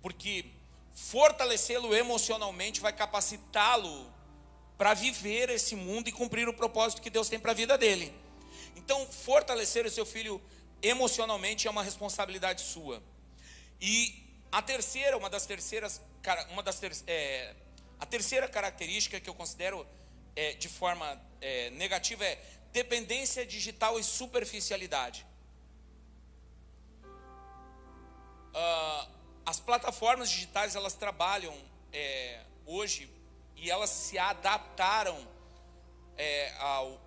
Porque fortalecê-lo emocionalmente vai capacitá-lo para viver esse mundo e cumprir o propósito que Deus tem para a vida dele. Então, fortalecer o seu filho emocionalmente é uma responsabilidade sua. E a terceira característica que eu considero de forma negativa é dependência digital e superficialidade. As plataformas digitais, elas trabalham hoje e elas se adaptaram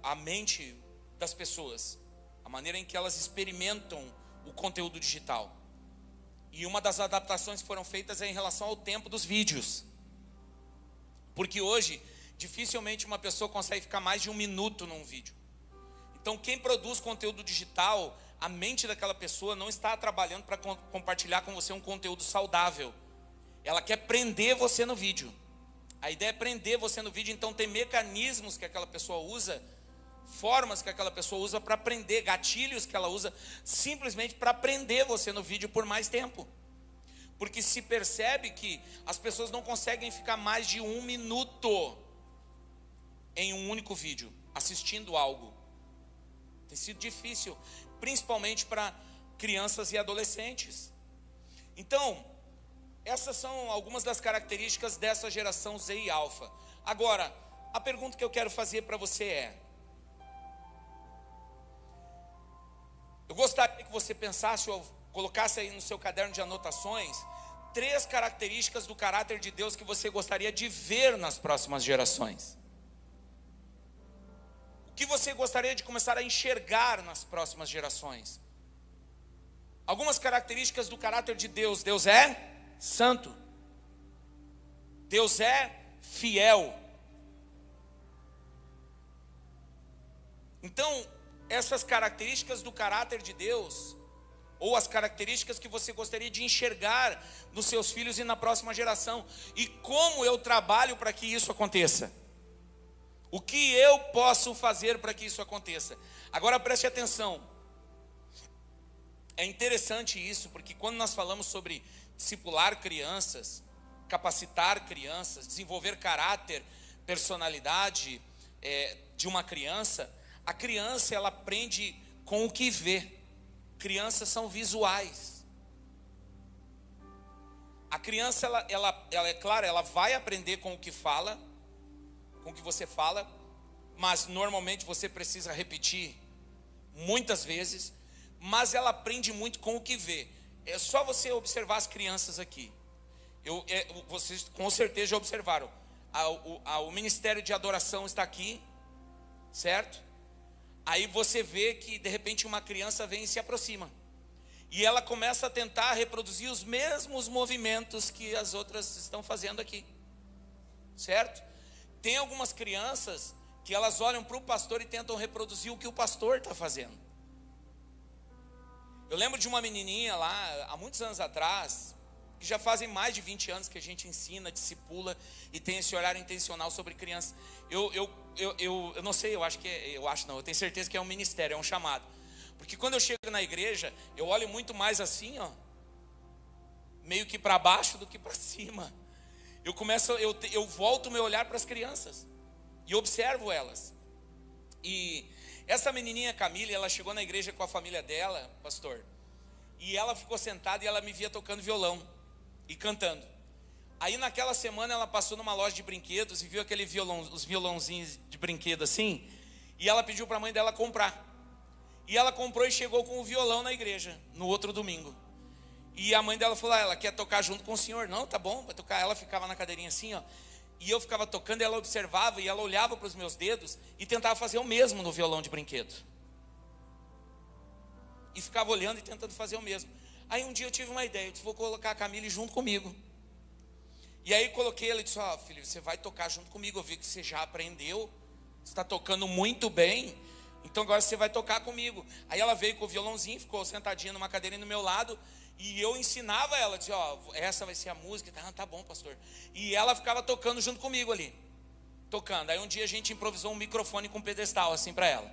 à mente das pessoas, a maneira em que elas experimentam o conteúdo digital. E uma das adaptações que foram feitas é em relação ao tempo dos vídeos. Porque hoje, dificilmente uma pessoa consegue ficar mais de 1 minuto num vídeo. Então, quem produz conteúdo digital, a mente daquela pessoa não está trabalhando para compartilhar com você um conteúdo saudável. Ela quer prender você no vídeo. A ideia é prender você no vídeo, então tem mecanismos que aquela pessoa usa, formas que aquela pessoa usa para prender, gatilhos que ela usa simplesmente para prender você no vídeo por mais tempo. Porque se percebe que as pessoas não conseguem ficar mais de 1 minuto em um único vídeo, assistindo algo. Tem sido difícil, principalmente para crianças e adolescentes. Então, essas são algumas das características dessa geração Z e Alpha. Agora, a pergunta que eu quero fazer para você é: eu gostaria que você pensasse ou colocasse aí no seu caderno de anotações 3 características do caráter de Deus que você gostaria de ver nas próximas gerações. O que você gostaria de começar a enxergar nas próximas gerações? Algumas características do caráter de Deus. Deus é santo. Deus é fiel. Então, essas características do caráter de Deus, ou as características que você gostaria de enxergar nos seus filhos e na próxima geração, e como eu trabalho para que isso aconteça. O que eu posso fazer para que isso aconteça? Agora preste atenção. É interessante isso, porque quando nós falamos sobre discipular crianças, capacitar crianças, desenvolver caráter, personalidade de uma criança, a criança ela aprende com o que vê. Crianças são visuais. A criança ela é claro, ela vai aprender com o que fala, com o que você fala, mas normalmente você precisa repetir muitas vezes, mas ela aprende muito com o que vê. É só você observar as crianças aqui. Vocês com certeza já observaram. O Ministério de Adoração está aqui, certo? Aí você vê que de repente uma criança vem e se aproxima. E ela começa a tentar reproduzir os mesmos movimentos que as outras estão fazendo aqui. Certo? Tem algumas crianças que elas olham para o pastor e tentam reproduzir o que o pastor está fazendo. Eu lembro de uma menininha lá, há muitos anos atrás, que já fazem mais de 20 anos que a gente ensina, discipula e tem esse olhar intencional sobre crianças. Eu não sei, eu tenho certeza que é um ministério, é um chamado. Porque quando eu chego na igreja, eu olho muito mais assim, ó, meio que para baixo do que para cima. Eu volto o meu olhar para as crianças e observo elas. E essa menininha Camila, ela chegou na igreja com a família dela, pastor, e ela ficou sentada e ela me via tocando violão e cantando. Aí naquela semana ela passou numa loja de brinquedos e viu os violãozinhos de brinquedo assim, e ela pediu para a mãe dela comprar. E ela comprou e chegou com o violão na igreja no outro domingo. E a mãe dela falou, ela quer tocar junto com o senhor. Não, tá bom, vai tocar. Ela ficava na cadeirinha assim, ó. E eu ficava tocando, e ela observava, e ela olhava para os meus dedos e tentava fazer o mesmo no violão de brinquedo. E ficava olhando e tentando fazer o mesmo. Aí um dia eu tive uma ideia, eu disse, vou colocar a Camille junto comigo. E aí coloquei ela e disse, ó, filho, você vai tocar junto comigo, eu vi que você já aprendeu, você está tocando muito bem, então agora você vai tocar comigo. Aí ela veio com o violãozinho, ficou sentadinha numa cadeirinha do meu lado, e eu ensinava ela, dizia, ó, essa vai ser a música, tá bom, pastor. E ela ficava tocando junto comigo ali, tocando. Aí um dia a gente improvisou um microfone com um pedestal assim para ela.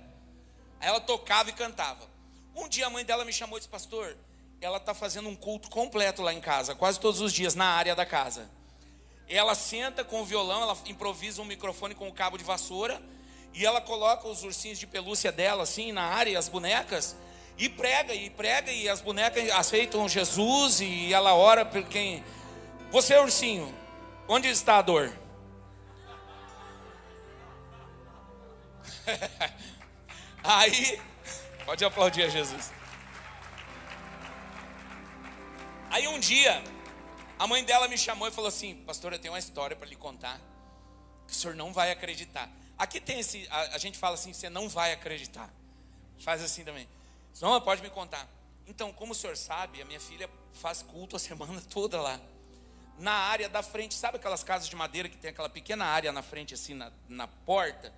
Aí ela tocava e cantava. Um dia a mãe dela me chamou e disse, pastor, ela está fazendo um culto completo lá em casa, quase todos os dias, na área da casa. Ela senta com o violão, ela improvisa um microfone com o cabo de vassoura, e ela coloca os ursinhos de pelúcia dela assim na área, as bonecas, e prega, e as bonecas aceitam Jesus, e ela ora por quem... Você, ursinho, onde está a dor? Aí, pode aplaudir a Jesus. Aí um dia, a mãe dela me chamou e falou assim, pastor, eu tenho uma história para lhe contar, que o senhor não vai acreditar. Aqui tem esse, a gente fala assim, você não vai acreditar. Faz assim também. Não, pode me contar. Então, como o senhor sabe, a minha filha faz culto a semana toda lá. Na área da frente, sabe aquelas casas de madeira que tem aquela pequena área na frente, assim, na porta?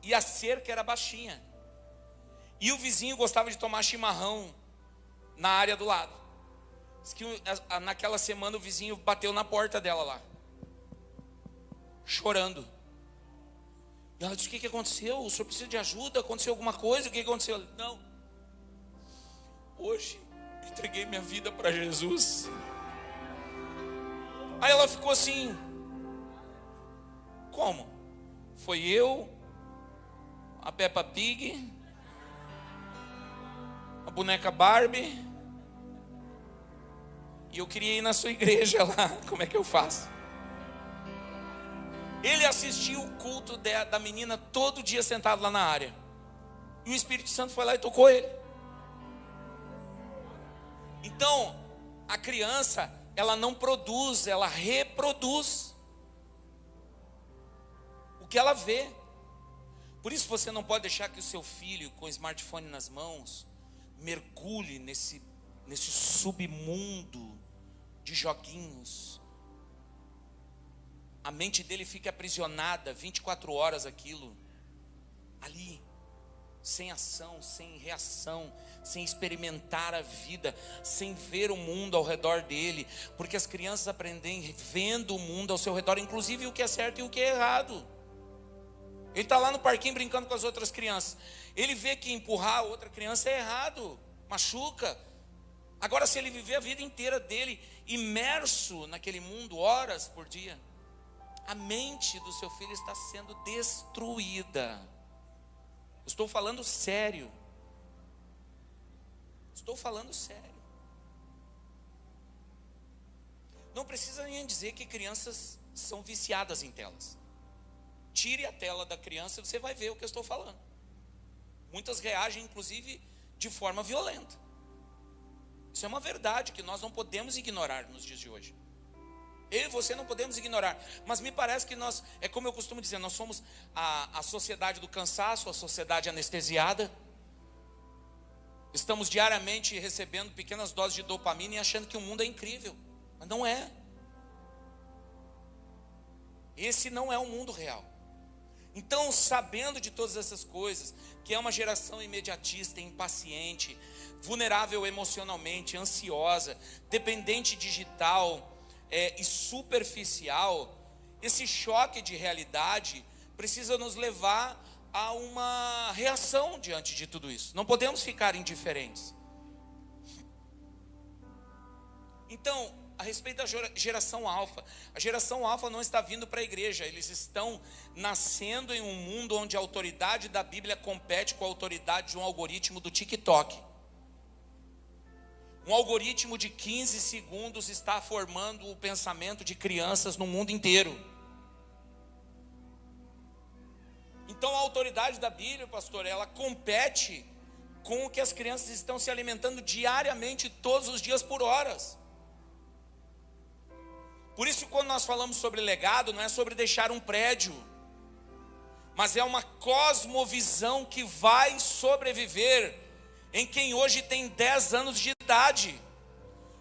E a cerca era baixinha. E o vizinho gostava de tomar chimarrão na área do lado. Diz que naquela semana o vizinho bateu na porta dela lá, chorando. E ela disse, o que aconteceu? O senhor precisa de ajuda? Aconteceu alguma coisa? O que aconteceu? Não. Hoje, entreguei minha vida para Jesus. Aí ela ficou assim, como? Foi eu, a Peppa Pig, a boneca Barbie, e eu queria ir na sua igreja lá, como é que eu faço? Ele assistiu o culto da menina todo dia sentado lá na área. E o Espírito Santo foi lá e tocou ele. Então, a criança, ela não produz, ela reproduz o que ela vê. Por isso você não pode deixar que o seu filho, com o smartphone nas mãos, mergulhe nesse submundo de joguinhos. A mente dele fica aprisionada 24 horas aquilo, ali, sem ação, sem reação, sem experimentar a vida, sem ver o mundo ao redor dele, porque as crianças aprendem vendo o mundo ao seu redor, inclusive o que é certo e o que é errado. Ele está lá no parquinho brincando com as outras crianças, ele vê que empurrar a outra criança é errado, machuca. Agora, se ele viver a vida inteira dele imerso naquele mundo, horas por dia, a mente do seu filho está sendo destruída. Estou falando sério. Estou falando sério. Não precisa nem dizer que crianças são viciadas em telas. Tire a tela da criança e você vai ver o que eu estou falando. Muitas reagem, inclusive, de forma violenta. Isso é uma verdade que nós não podemos ignorar nos dias de hoje. Eu e você não podemos ignorar, mas me parece que nós, é como eu costumo dizer, nós somos a sociedade do cansaço, a sociedade anestesiada. Estamos diariamente recebendo pequenas doses de dopamina e achando que o mundo é incrível, mas não é. Esse não é o mundo real. Então, sabendo de todas essas coisas, que é uma geração imediatista, impaciente, vulnerável emocionalmente, ansiosa, dependente digital, e superficial, esse choque de realidade precisa nos levar a uma reação diante de tudo isso. Não podemos ficar indiferentes. Então, a respeito da geração alfa, a geração alfa não está vindo para a igreja, eles estão nascendo em um mundo onde a autoridade da Bíblia compete com a autoridade de um algoritmo do TikTok. Um algoritmo de 15 segundos está formando o pensamento de crianças no mundo inteiro. Então a autoridade da Bíblia, pastor, ela compete com o que as crianças estão se alimentando diariamente, todos os dias, por horas. Por isso, quando nós falamos sobre legado, não é sobre deixar um prédio, mas é uma cosmovisão que vai sobreviver em quem hoje tem 10 anos de idade.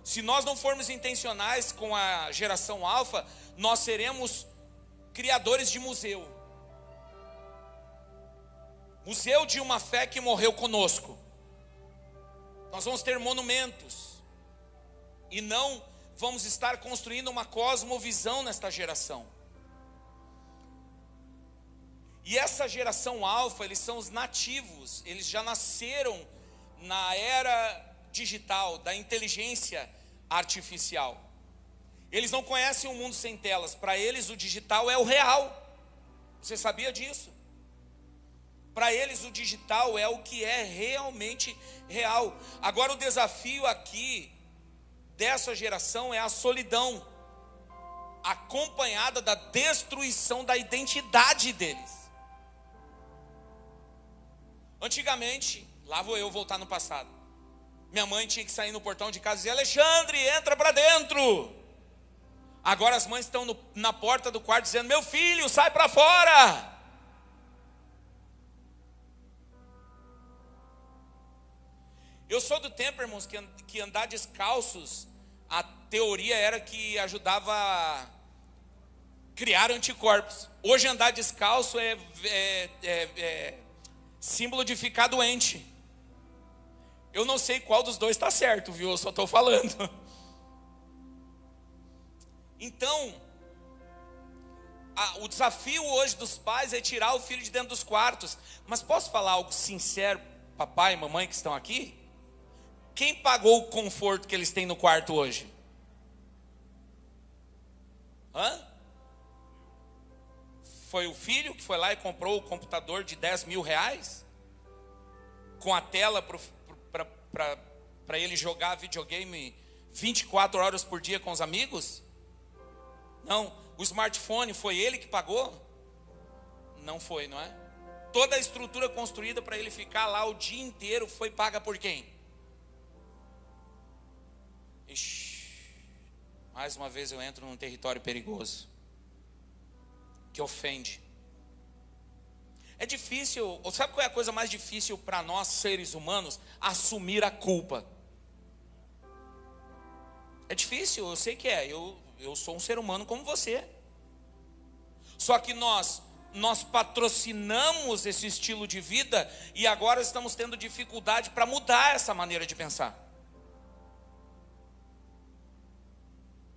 Se nós não formos intencionais com a geração alfa, nós seremos criadores de museu. Museu de uma fé que morreu conosco. Nós vamos ter monumentos. E não vamos estar construindo uma cosmovisão nesta geração. E essa geração alfa, eles são os nativos. Eles já nasceram na era digital, da inteligência artificial. Eles não conhecem um mundo sem telas. Para eles o digital é o real. Você sabia disso? Para eles o digital é o que é realmente real. Agora o desafio aqui dessa geração é a solidão, acompanhada da destruição da identidade deles. Antigamente, lá vou eu voltar no passado, minha mãe tinha que sair no portão de casa e dizer: Alexandre, entra para dentro. Agora as mães estão na porta do quarto dizendo: meu filho, sai para fora. Eu sou do tempo, irmãos, que andar descalços, a teoria era que ajudava a criar anticorpos. Hoje andar descalço é símbolo de ficar doente. Eu não sei qual dos dois está certo, viu? Eu só estou falando. Então, o desafio hoje dos pais é tirar o filho de dentro dos quartos. Mas posso falar algo sincero, papai e mamãe que estão aqui? Quem pagou o conforto que eles têm no quarto hoje? Foi o filho que foi lá e comprou o computador de 10 mil reais? Com a tela para ele jogar videogame 24 horas por dia com os amigos? Não. O smartphone foi ele que pagou? Não foi, não é? Toda a estrutura construída para ele ficar lá o dia inteiro foi paga por quem? Ixi, mais uma vez eu entro num território perigoso, que ofende. É difícil, sabe qual é a coisa mais difícil para nós seres humanos? Assumir a culpa. É difícil, eu sei que é, eu sou um ser humano como você. Só que nós patrocinamos esse estilo de vida e agora estamos tendo dificuldade para mudar essa maneira de pensar.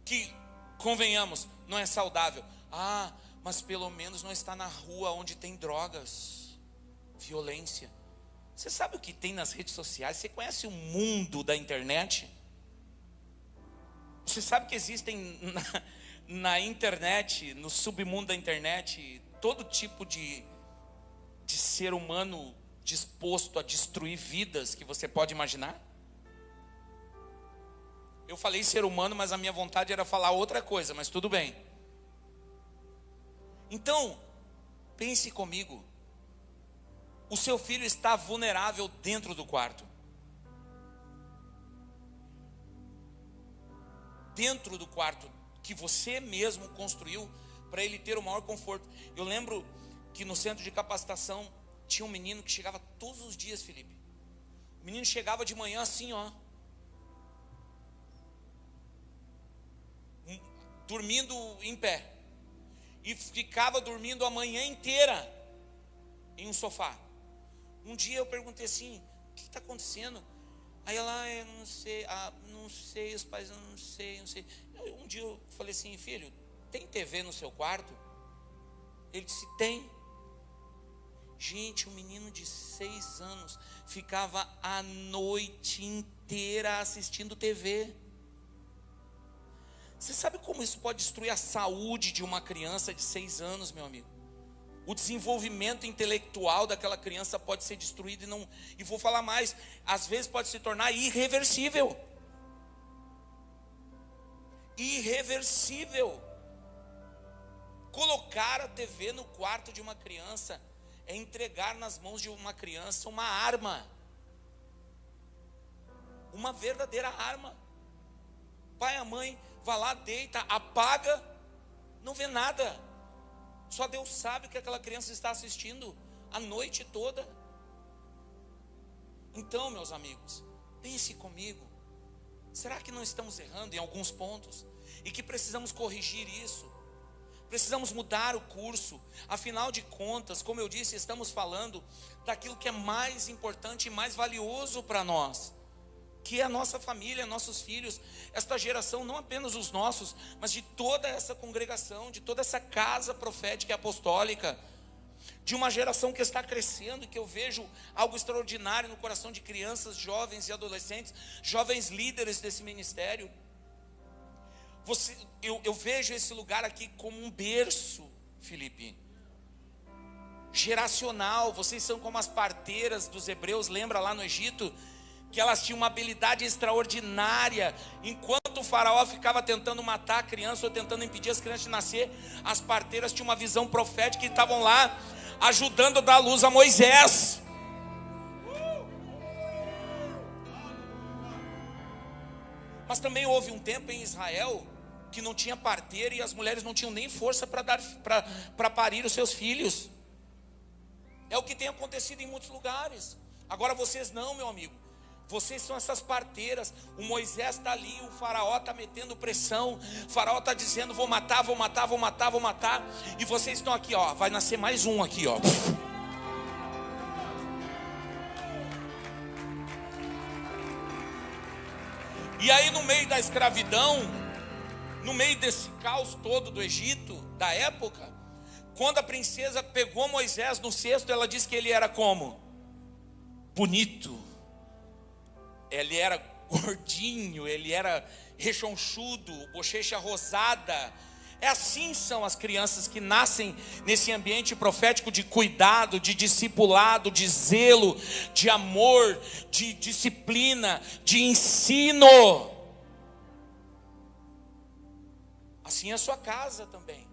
Que, convenhamos, não é saudável. Mas pelo menos não está na rua onde tem drogas, violência. Você sabe o que tem nas redes sociais? Você conhece o mundo da internet? Você sabe que existem na internet, no submundo da internet, todo tipo de ser humano disposto a destruir vidas que você pode imaginar? Eu falei ser humano, mas a minha vontade era falar outra coisa, mas tudo bem. Então, pense comigo. O seu filho está vulnerável dentro do quarto. Dentro do quarto que você mesmo construiu para ele ter o maior conforto. Eu lembro que no centro de capacitação tinha um menino que chegava todos os dias, Felipe. O menino chegava de manhã assim, dormindo em pé, e ficava dormindo a manhã inteira em um sofá. Um dia eu perguntei assim: o que está acontecendo? Aí ela: eu não sei, os pais, não sei. Um dia eu falei assim: filho, tem TV no seu quarto? Ele disse: tem. Gente, um menino de 6 anos ficava a noite inteira assistindo TV. Você sabe como isso pode destruir a saúde de uma criança de 6 anos, meu amigo? O desenvolvimento intelectual daquela criança pode ser destruído e vou falar mais, às vezes pode se tornar irreversível. Irreversível. Colocar a TV no quarto de uma criança é entregar nas mãos de uma criança uma arma. uma verdadeira arma. Pai e a mãe vai lá, deita, apaga, não vê nada. Só Deus sabe o que aquela criança está assistindo a noite toda. Então, meus amigos, pense comigo. Será que não estamos errando em alguns pontos? E que precisamos corrigir isso? Precisamos mudar o curso. Afinal de contas, como eu disse, estamos falando daquilo que é mais importante e mais valioso para nós, que é a nossa família, nossos filhos, esta geração, não apenas os nossos, mas de toda essa congregação, de toda essa casa profética e apostólica, de uma geração que está crescendo, que eu vejo algo extraordinário no coração de crianças, jovens e adolescentes, jovens líderes desse ministério. Eu vejo esse lugar aqui como um berço, Felipe, geracional. Vocês são como as parteiras dos hebreus, lembra lá no Egito? Que elas tinham uma habilidade extraordinária. Enquanto o faraó ficava tentando matar a criança ou tentando impedir as crianças de nascer, as parteiras tinham uma visão profética e estavam lá ajudando a dar luz a Moisés. Mas também houve um tempo em Israel que não tinha parteira e as mulheres não tinham nem força para parir os seus filhos. É o que tem acontecido em muitos lugares. Agora vocês não, meu amigo. Vocês são essas parteiras. O Moisés está ali, o faraó está metendo pressão. O faraó está dizendo, vou matar, vou matar, vou matar, vou matar. E vocês estão aqui, ó, vai nascer mais um aqui, ó. E aí no meio da escravidão, no meio desse caos todo do Egito, da época, quando a princesa pegou Moisés no cesto, ela disse que ele era como? Bonito. Ele era gordinho, ele era rechonchudo, bochecha rosada. É assim são as crianças que nascem nesse ambiente profético de cuidado, de discipulado, de zelo, de amor, de disciplina, de ensino. Assim é a sua casa também.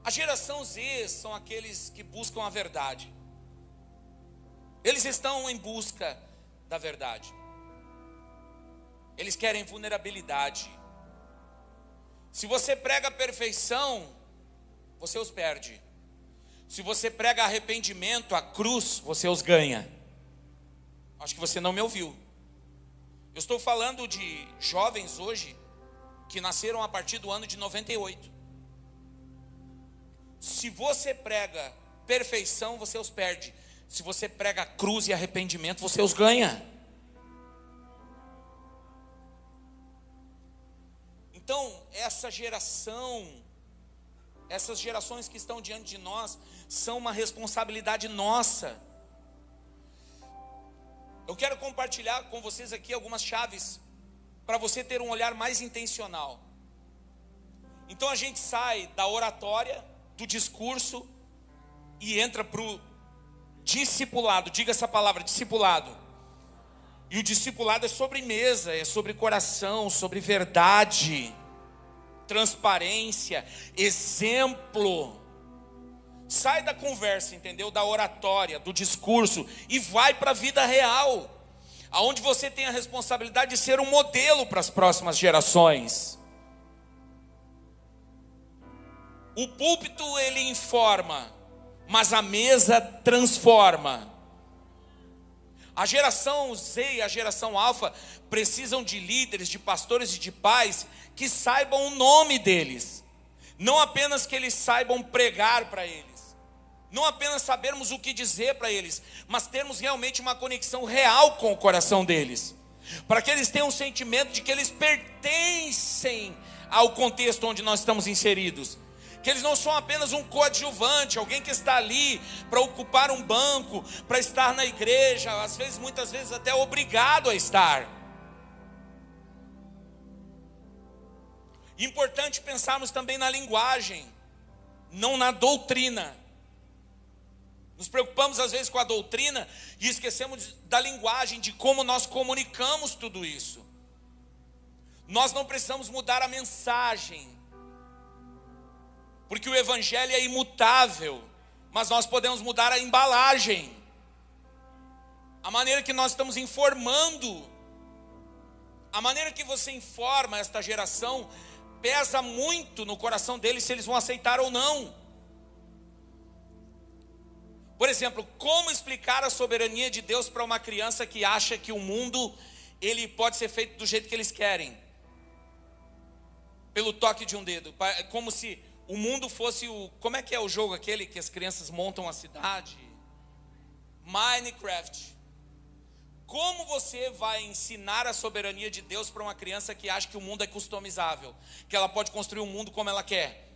A geração Z são aqueles que buscam a verdade. Eles estão em busca da verdade. Eles querem vulnerabilidade. Se você prega a perfeição, você os perde. Se você prega arrependimento, a cruz, você os ganha. Acho que você não me ouviu. Eu estou falando de jovens hoje que nasceram a partir do ano de 98. Se você prega perfeição, você os perde. Se você prega cruz e arrependimento, você os ganha. Então, essas gerações que estão diante de nós, são uma responsabilidade nossa. Eu quero compartilhar com vocês aqui algumas chaves, para você ter um olhar mais intencional. Então a gente sai da oratória, do discurso, e entra para o discipulado. Diga essa palavra, discipulado. E o discipulado é sobre mesa, é sobre coração, sobre verdade, transparência, exemplo. Sai da conversa, entendeu? Da oratória, do discurso, e vai para a vida real, aonde você tem a responsabilidade de ser um modelo para as próximas gerações. O púlpito ele informa, mas a mesa transforma. A geração Z e a geração Alfa precisam de líderes, de pastores e de pais que saibam o nome deles. Não apenas que eles saibam pregar para eles, não apenas sabermos o que dizer para eles, mas termos realmente uma conexão real com o coração deles, para que eles tenham um sentimento de que eles pertencem ao contexto onde nós estamos inseridos. Que eles não são apenas um coadjuvante, alguém que está ali para ocupar um banco, para estar na igreja, às vezes, muitas vezes até obrigado a estar. Importante pensarmos também na linguagem, não na doutrina. Nos preocupamos às vezes com a doutrina e esquecemos da linguagem, de como nós comunicamos tudo isso. Nós não precisamos mudar a mensagem, Porque o evangelho é imutável, mas nós podemos mudar a embalagem, a maneira que nós estamos informando, a maneira que você informa esta geração, pesa muito no coração deles se eles vão aceitar ou não. Por exemplo, como explicar a soberania de Deus para uma criança que acha que o mundo, ele pode ser feito do jeito que eles querem? Pelo toque de um dedo, como se o mundo fosse como é que é o jogo aquele que as crianças montam a cidade? Minecraft. Como você vai ensinar a soberania de Deus para uma criança que acha que o mundo é customizável, que ela pode construir um mundo como ela quer?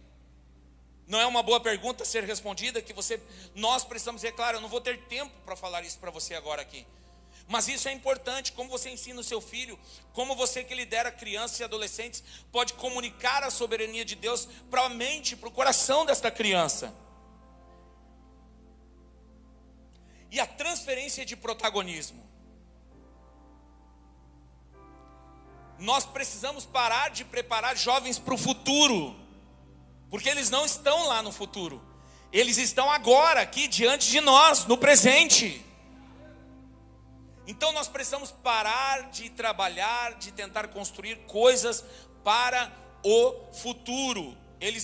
Não é uma boa pergunta a ser respondida, que nós precisamos dizer, claro, eu não vou ter tempo para falar isso para você agora aqui. Mas isso é importante, como você ensina o seu filho, como você que lidera crianças e adolescentes, pode comunicar a soberania de Deus para a mente, para o coração desta criança. E a transferência de protagonismo. Nós precisamos parar de preparar jovens para o futuro, porque eles não estão lá no futuro, eles estão agora, aqui diante de nós, no presente. Então nós precisamos parar de trabalhar, de tentar construir coisas para o futuro. Eles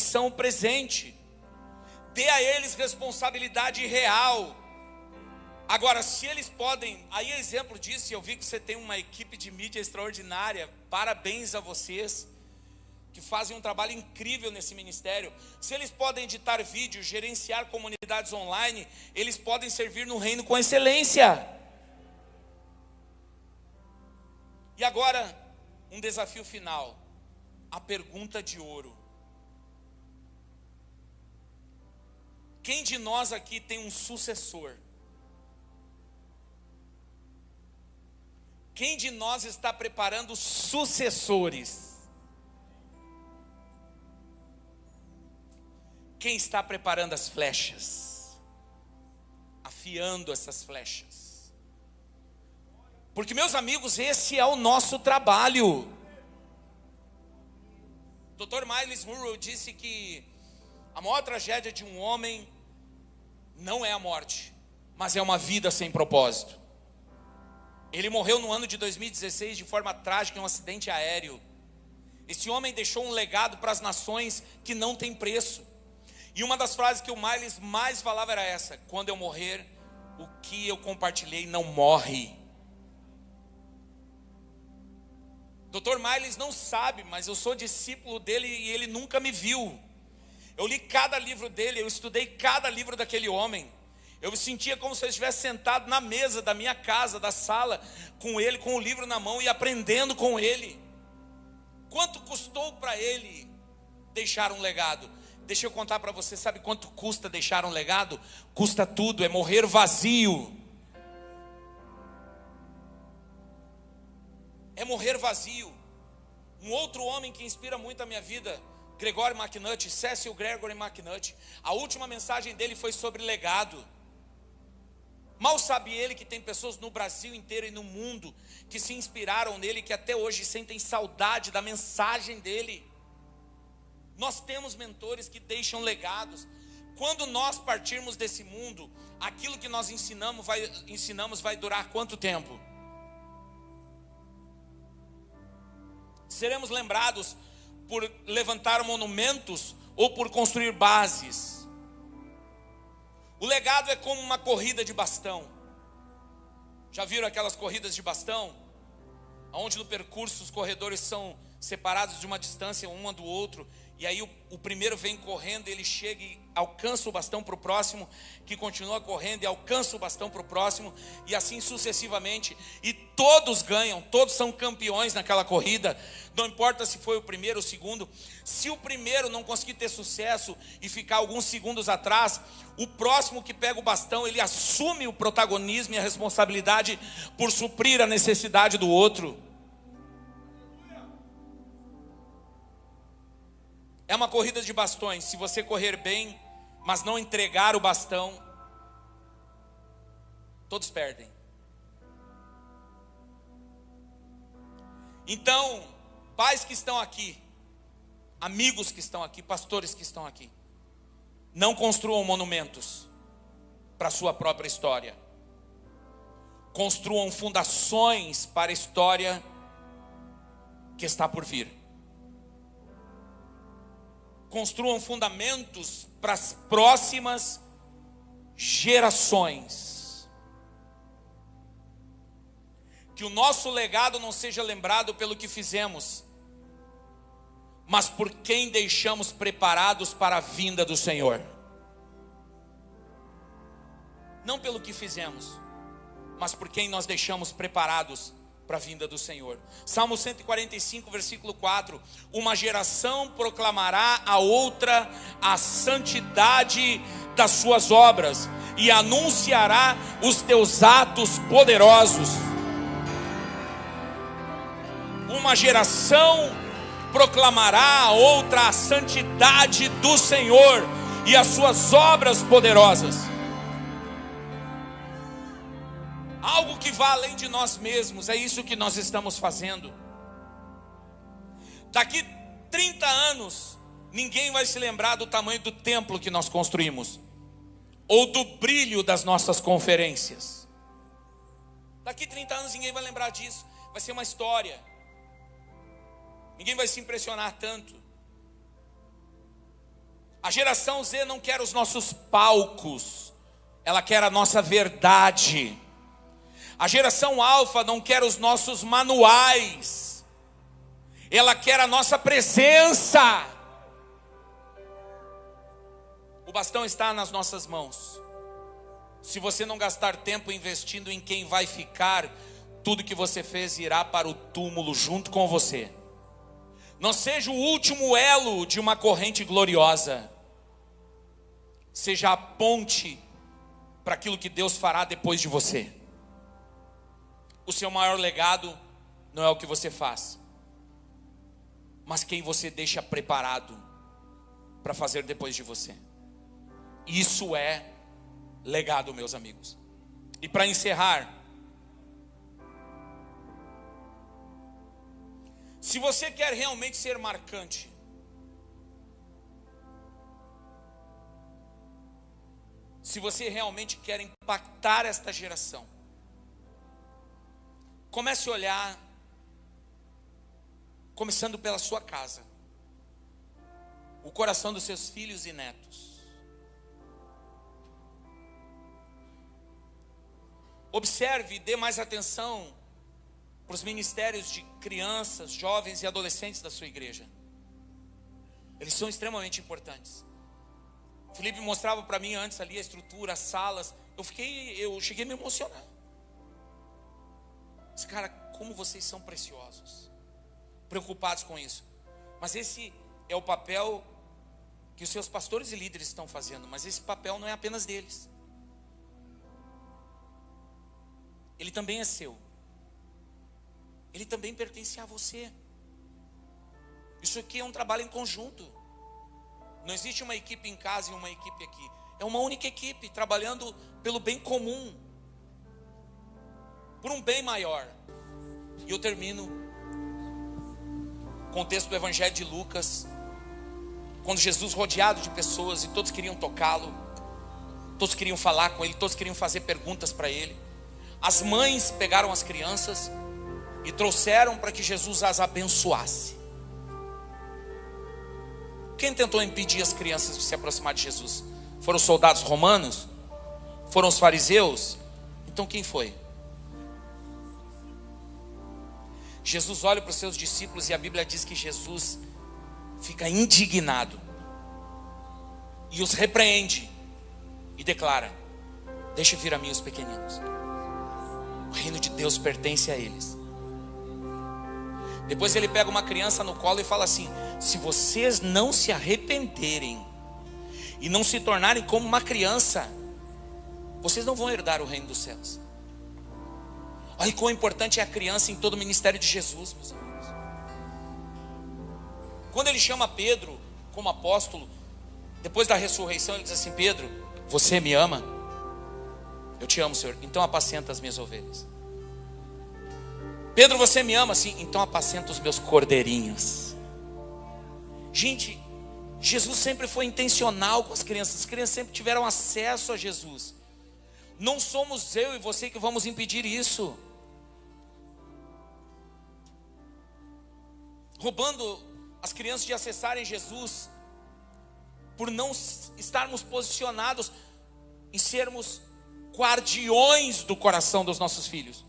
são o presente. Dê a eles responsabilidade real. Agora, se eles podem, aí é exemplo disso, eu vi que você tem uma equipe de mídia extraordinária, parabéns a vocês, que fazem um trabalho incrível nesse ministério. Se eles podem editar vídeos, gerenciar comunidades online, eles podem servir no reino com excelência. E agora, um desafio final, a pergunta de ouro. Quem de nós aqui tem um sucessor? Quem de nós está preparando sucessores? Quem está preparando as flechas? Afiando essas flechas? Porque, meus amigos, esse é o nosso trabalho. Dr. Miles Monroe disse que a maior tragédia de um homem não é a morte, mas é uma vida sem propósito. Ele morreu no ano de 2016 de forma trágica em um acidente aéreo. Esse homem deixou um legado para as nações que não tem preço. E uma das frases que o Miles mais falava era essa: quando eu morrer, o que eu compartilhei não morre. Dr. Miles não sabe, mas eu sou discípulo dele e ele nunca me viu. Eu li cada livro dele, eu estudei cada livro daquele homem. Eu me sentia como se eu estivesse sentado na mesa da minha casa, da sala, com ele, com o livro na mão e aprendendo com ele. Quanto custou para ele deixar um legado? Deixa eu contar para você, sabe quanto custa deixar um legado? Custa tudo, é morrer vazio. É morrer vazio. Um outro homem que inspira muito a minha vida, Gregory McNutt, Cecil Gregory McNutt. A última mensagem dele foi sobre legado. Mal sabe ele que tem pessoas no Brasil inteiro e no mundo que se inspiraram nele, que até hoje sentem saudade da mensagem dele. Nós temos mentores que deixam legados. Quando nós partirmos desse mundo, aquilo que nós ensinamos vai durar quanto tempo? Seremos lembrados por levantar monumentos ou por construir bases? O legado é como uma corrida de bastão. Já viram aquelas corridas de bastão? Onde no percurso os corredores são separados de uma distância um do outro. E aí o primeiro vem correndo, ele chega e alcança o bastão para o próximo, que continua correndo e alcança o bastão para o próximo, e assim sucessivamente. E todos ganham, todos são campeões naquela corrida. Não importa se foi o primeiro ou o segundo. Se o primeiro não conseguir ter sucesso e ficar alguns segundos atrás, o próximo que pega o bastão, ele assume o protagonismo e a responsabilidade por suprir a necessidade do outro. É uma corrida de bastões. Se você correr bem, mas não entregar o bastão, todos perdem. Então, pais que estão aqui, amigos que estão aqui, pastores que estão aqui, não construam monumentos para a sua própria história. Construam fundações para a história que está por vir. Construam fundamentos para as próximas gerações. Que o nosso legado não seja lembrado pelo que fizemos, mas por quem deixamos preparados para a vinda do Senhor. Não pelo que fizemos, mas por quem nós deixamos preparados para a vinda do Senhor. Salmo 145, versículo 4. Uma geração proclamará a outra a santidade das suas obras, e anunciará os teus atos poderosos. Uma geração proclamará a outra a santidade do Senhor e as suas obras poderosas. Algo que vá além de nós mesmos, é isso que nós estamos fazendo. Daqui 30 anos, ninguém vai se lembrar do tamanho do templo que nós construímos, ou do brilho das nossas conferências. Daqui 30 anos ninguém vai lembrar disso, vai ser uma história. Ninguém vai se impressionar tanto. A geração Z não quer os nossos palcos, ela quer a nossa verdade. A geração Alfa não quer os nossos manuais, ela quer a nossa presença. O bastão está nas nossas mãos. Se você não gastar tempo investindo em quem vai ficar, tudo que você fez irá para o túmulo junto com você. Não seja o último elo de uma corrente gloriosa, seja a ponte para aquilo que Deus fará depois de você. O seu maior legado não é o que você faz, mas quem você deixa preparado para fazer depois de você. Isso é legado, meus amigos. E para encerrar, se você quer realmente ser marcante, se você realmente quer impactar esta geração, comece a olhar, começando pela sua casa, o coração dos seus filhos e netos. Observe e dê mais atenção para os ministérios de crianças, jovens e adolescentes da sua igreja. Eles são extremamente importantes. O Felipe mostrava para mim antes ali a estrutura, as salas. Eu cheguei a me emocionar. Mas, cara, como vocês são preciosos, preocupados com isso. Mas esse é o papel que os seus pastores e líderes estão fazendo. Mas esse papel não é apenas deles. Ele também é seu. Ele também pertence a você. Isso aqui é um trabalho em conjunto. Não existe uma equipe em casa e uma equipe aqui. É uma única equipe trabalhando pelo bem comum, por um bem maior. E eu termino com o texto do Evangelho de Lucas, quando Jesus, rodeado de pessoas, e todos queriam tocá-lo, todos queriam falar com ele, todos queriam fazer perguntas para ele. As mães pegaram as crianças e trouxeram para que Jesus as abençoasse. Quem tentou impedir as crianças de se aproximar de Jesus? Foram os soldados romanos? Foram os fariseus? Então quem foi? Jesus olha para os seus discípulos e a Bíblia diz que Jesus fica indignado e os repreende e declara: deixe vir a mim os pequeninos, o reino de Deus pertence a eles. Depois ele pega uma criança no colo e fala assim: se vocês não se arrependerem e não se tornarem como uma criança, vocês não vão herdar o reino dos céus. Olha quão importante é a criança em todo o ministério de Jesus, meus amigos. Quando ele chama Pedro como apóstolo, depois da ressurreição, ele diz assim: Pedro, você me ama? Eu te amo, Senhor, então apacenta as minhas ovelhas. Pedro, você me ama? Sim, então apacenta os meus cordeirinhos. Gente, Jesus sempre foi intencional com as crianças sempre tiveram acesso a Jesus. Não somos eu e você que vamos impedir isso. Roubando as crianças de acessarem Jesus, por não estarmos posicionados em sermos guardiões do coração dos nossos filhos.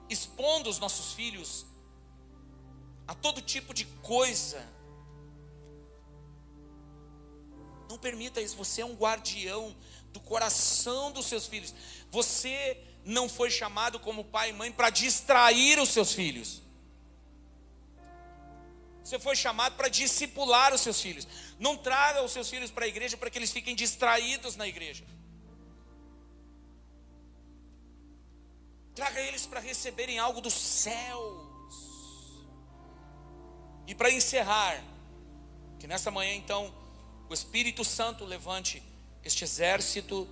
Expondo os nossos filhos a todo tipo de coisa. Não permita isso. Você é um guardião do coração dos seus filhos. Você não foi chamado como pai e mãe para distrair os seus filhos. Você foi chamado para discipular os seus filhos. Não traga os seus filhos para a igreja para que eles fiquem distraídos na igreja. Traga eles para receberem algo dos céus. E para encerrar, que nessa manhã então o Espírito Santo levante este exército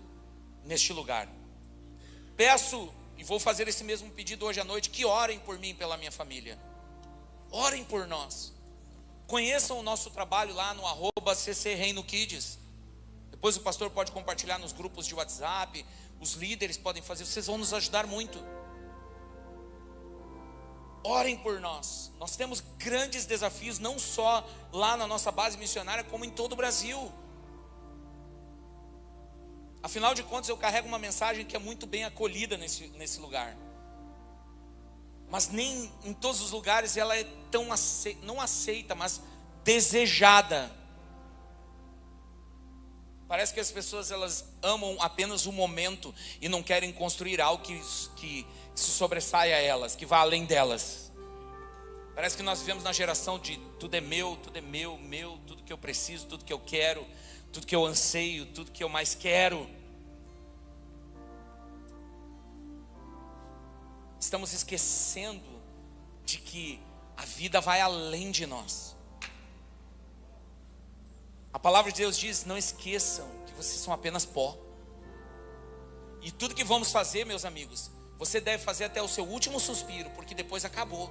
neste lugar. Peço, e vou fazer esse mesmo pedido hoje à noite, que orem por mim e pela minha família. Orem por nós. Conheçam o nosso trabalho lá no @CCReinoKids. Depois o pastor pode compartilhar nos grupos de WhatsApp. Os líderes podem fazer, vocês vão nos ajudar muito. Orem por nós. Nós temos grandes desafios, não só lá na nossa base missionária, como em todo o Brasil. Afinal de contas, eu carrego uma mensagem que é muito bem acolhida nesse lugar. Mas nem em todos os lugares ela é tão não aceita, mas desejada. Parece que as pessoas elas amam apenas o momento e não querem construir algo que se sobressaia a elas, que vá além delas. Parece que nós vivemos na geração de tudo é meu, tudo que eu preciso, tudo que eu quero, tudo que eu anseio, tudo que eu mais quero. Estamos esquecendo de que a vida vai além de nós. A palavra de Deus diz: não esqueçam que vocês são apenas pó. E tudo que vamos fazer, meus amigos, você deve fazer até o seu último suspiro, porque depois acabou.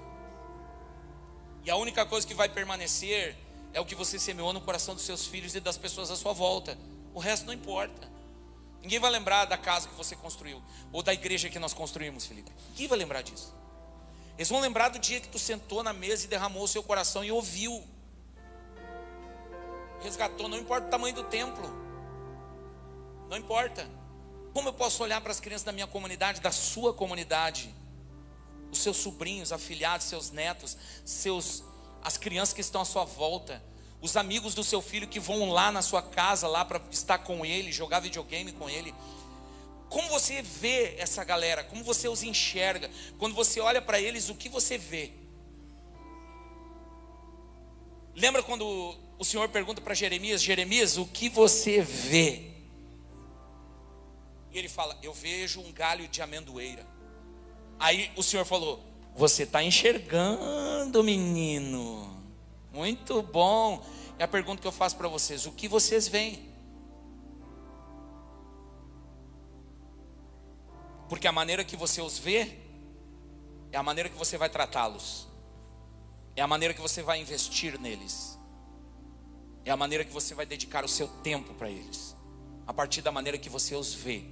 E a única coisa que vai permanecer é o que você semeou no coração dos seus filhos e das pessoas à sua volta. O resto não importa. Ninguém vai lembrar da casa que você construiu, ou da igreja que nós construímos, Felipe. Ninguém vai lembrar disso. Eles vão lembrar do dia que tu sentou na mesa e derramou o seu coração e ouviu. Resgatou, não importa o tamanho do templo. Não importa. Como eu posso olhar para as crianças da minha comunidade, da sua comunidade, os seus sobrinhos, afilhados, seus netos, as crianças que estão à sua volta, os amigos do seu filho que vão lá na sua casa, lá para estar com ele, jogar videogame com ele. Como você vê essa galera? Como você os enxerga? Quando você olha para eles, o que você vê? Lembra quando o Senhor pergunta para Jeremias: Jeremias, o que você vê? E ele fala: eu vejo um galho de amendoeira. Aí o Senhor falou: você está enxergando, menino. Muito bom. É a pergunta que eu faço para vocês: o que vocês veem? Porque a maneira que você os vê é a maneira que você vai tratá-los, é a maneira que você vai investir neles, é a maneira que você vai dedicar o seu tempo para eles, a partir da maneira que você os vê.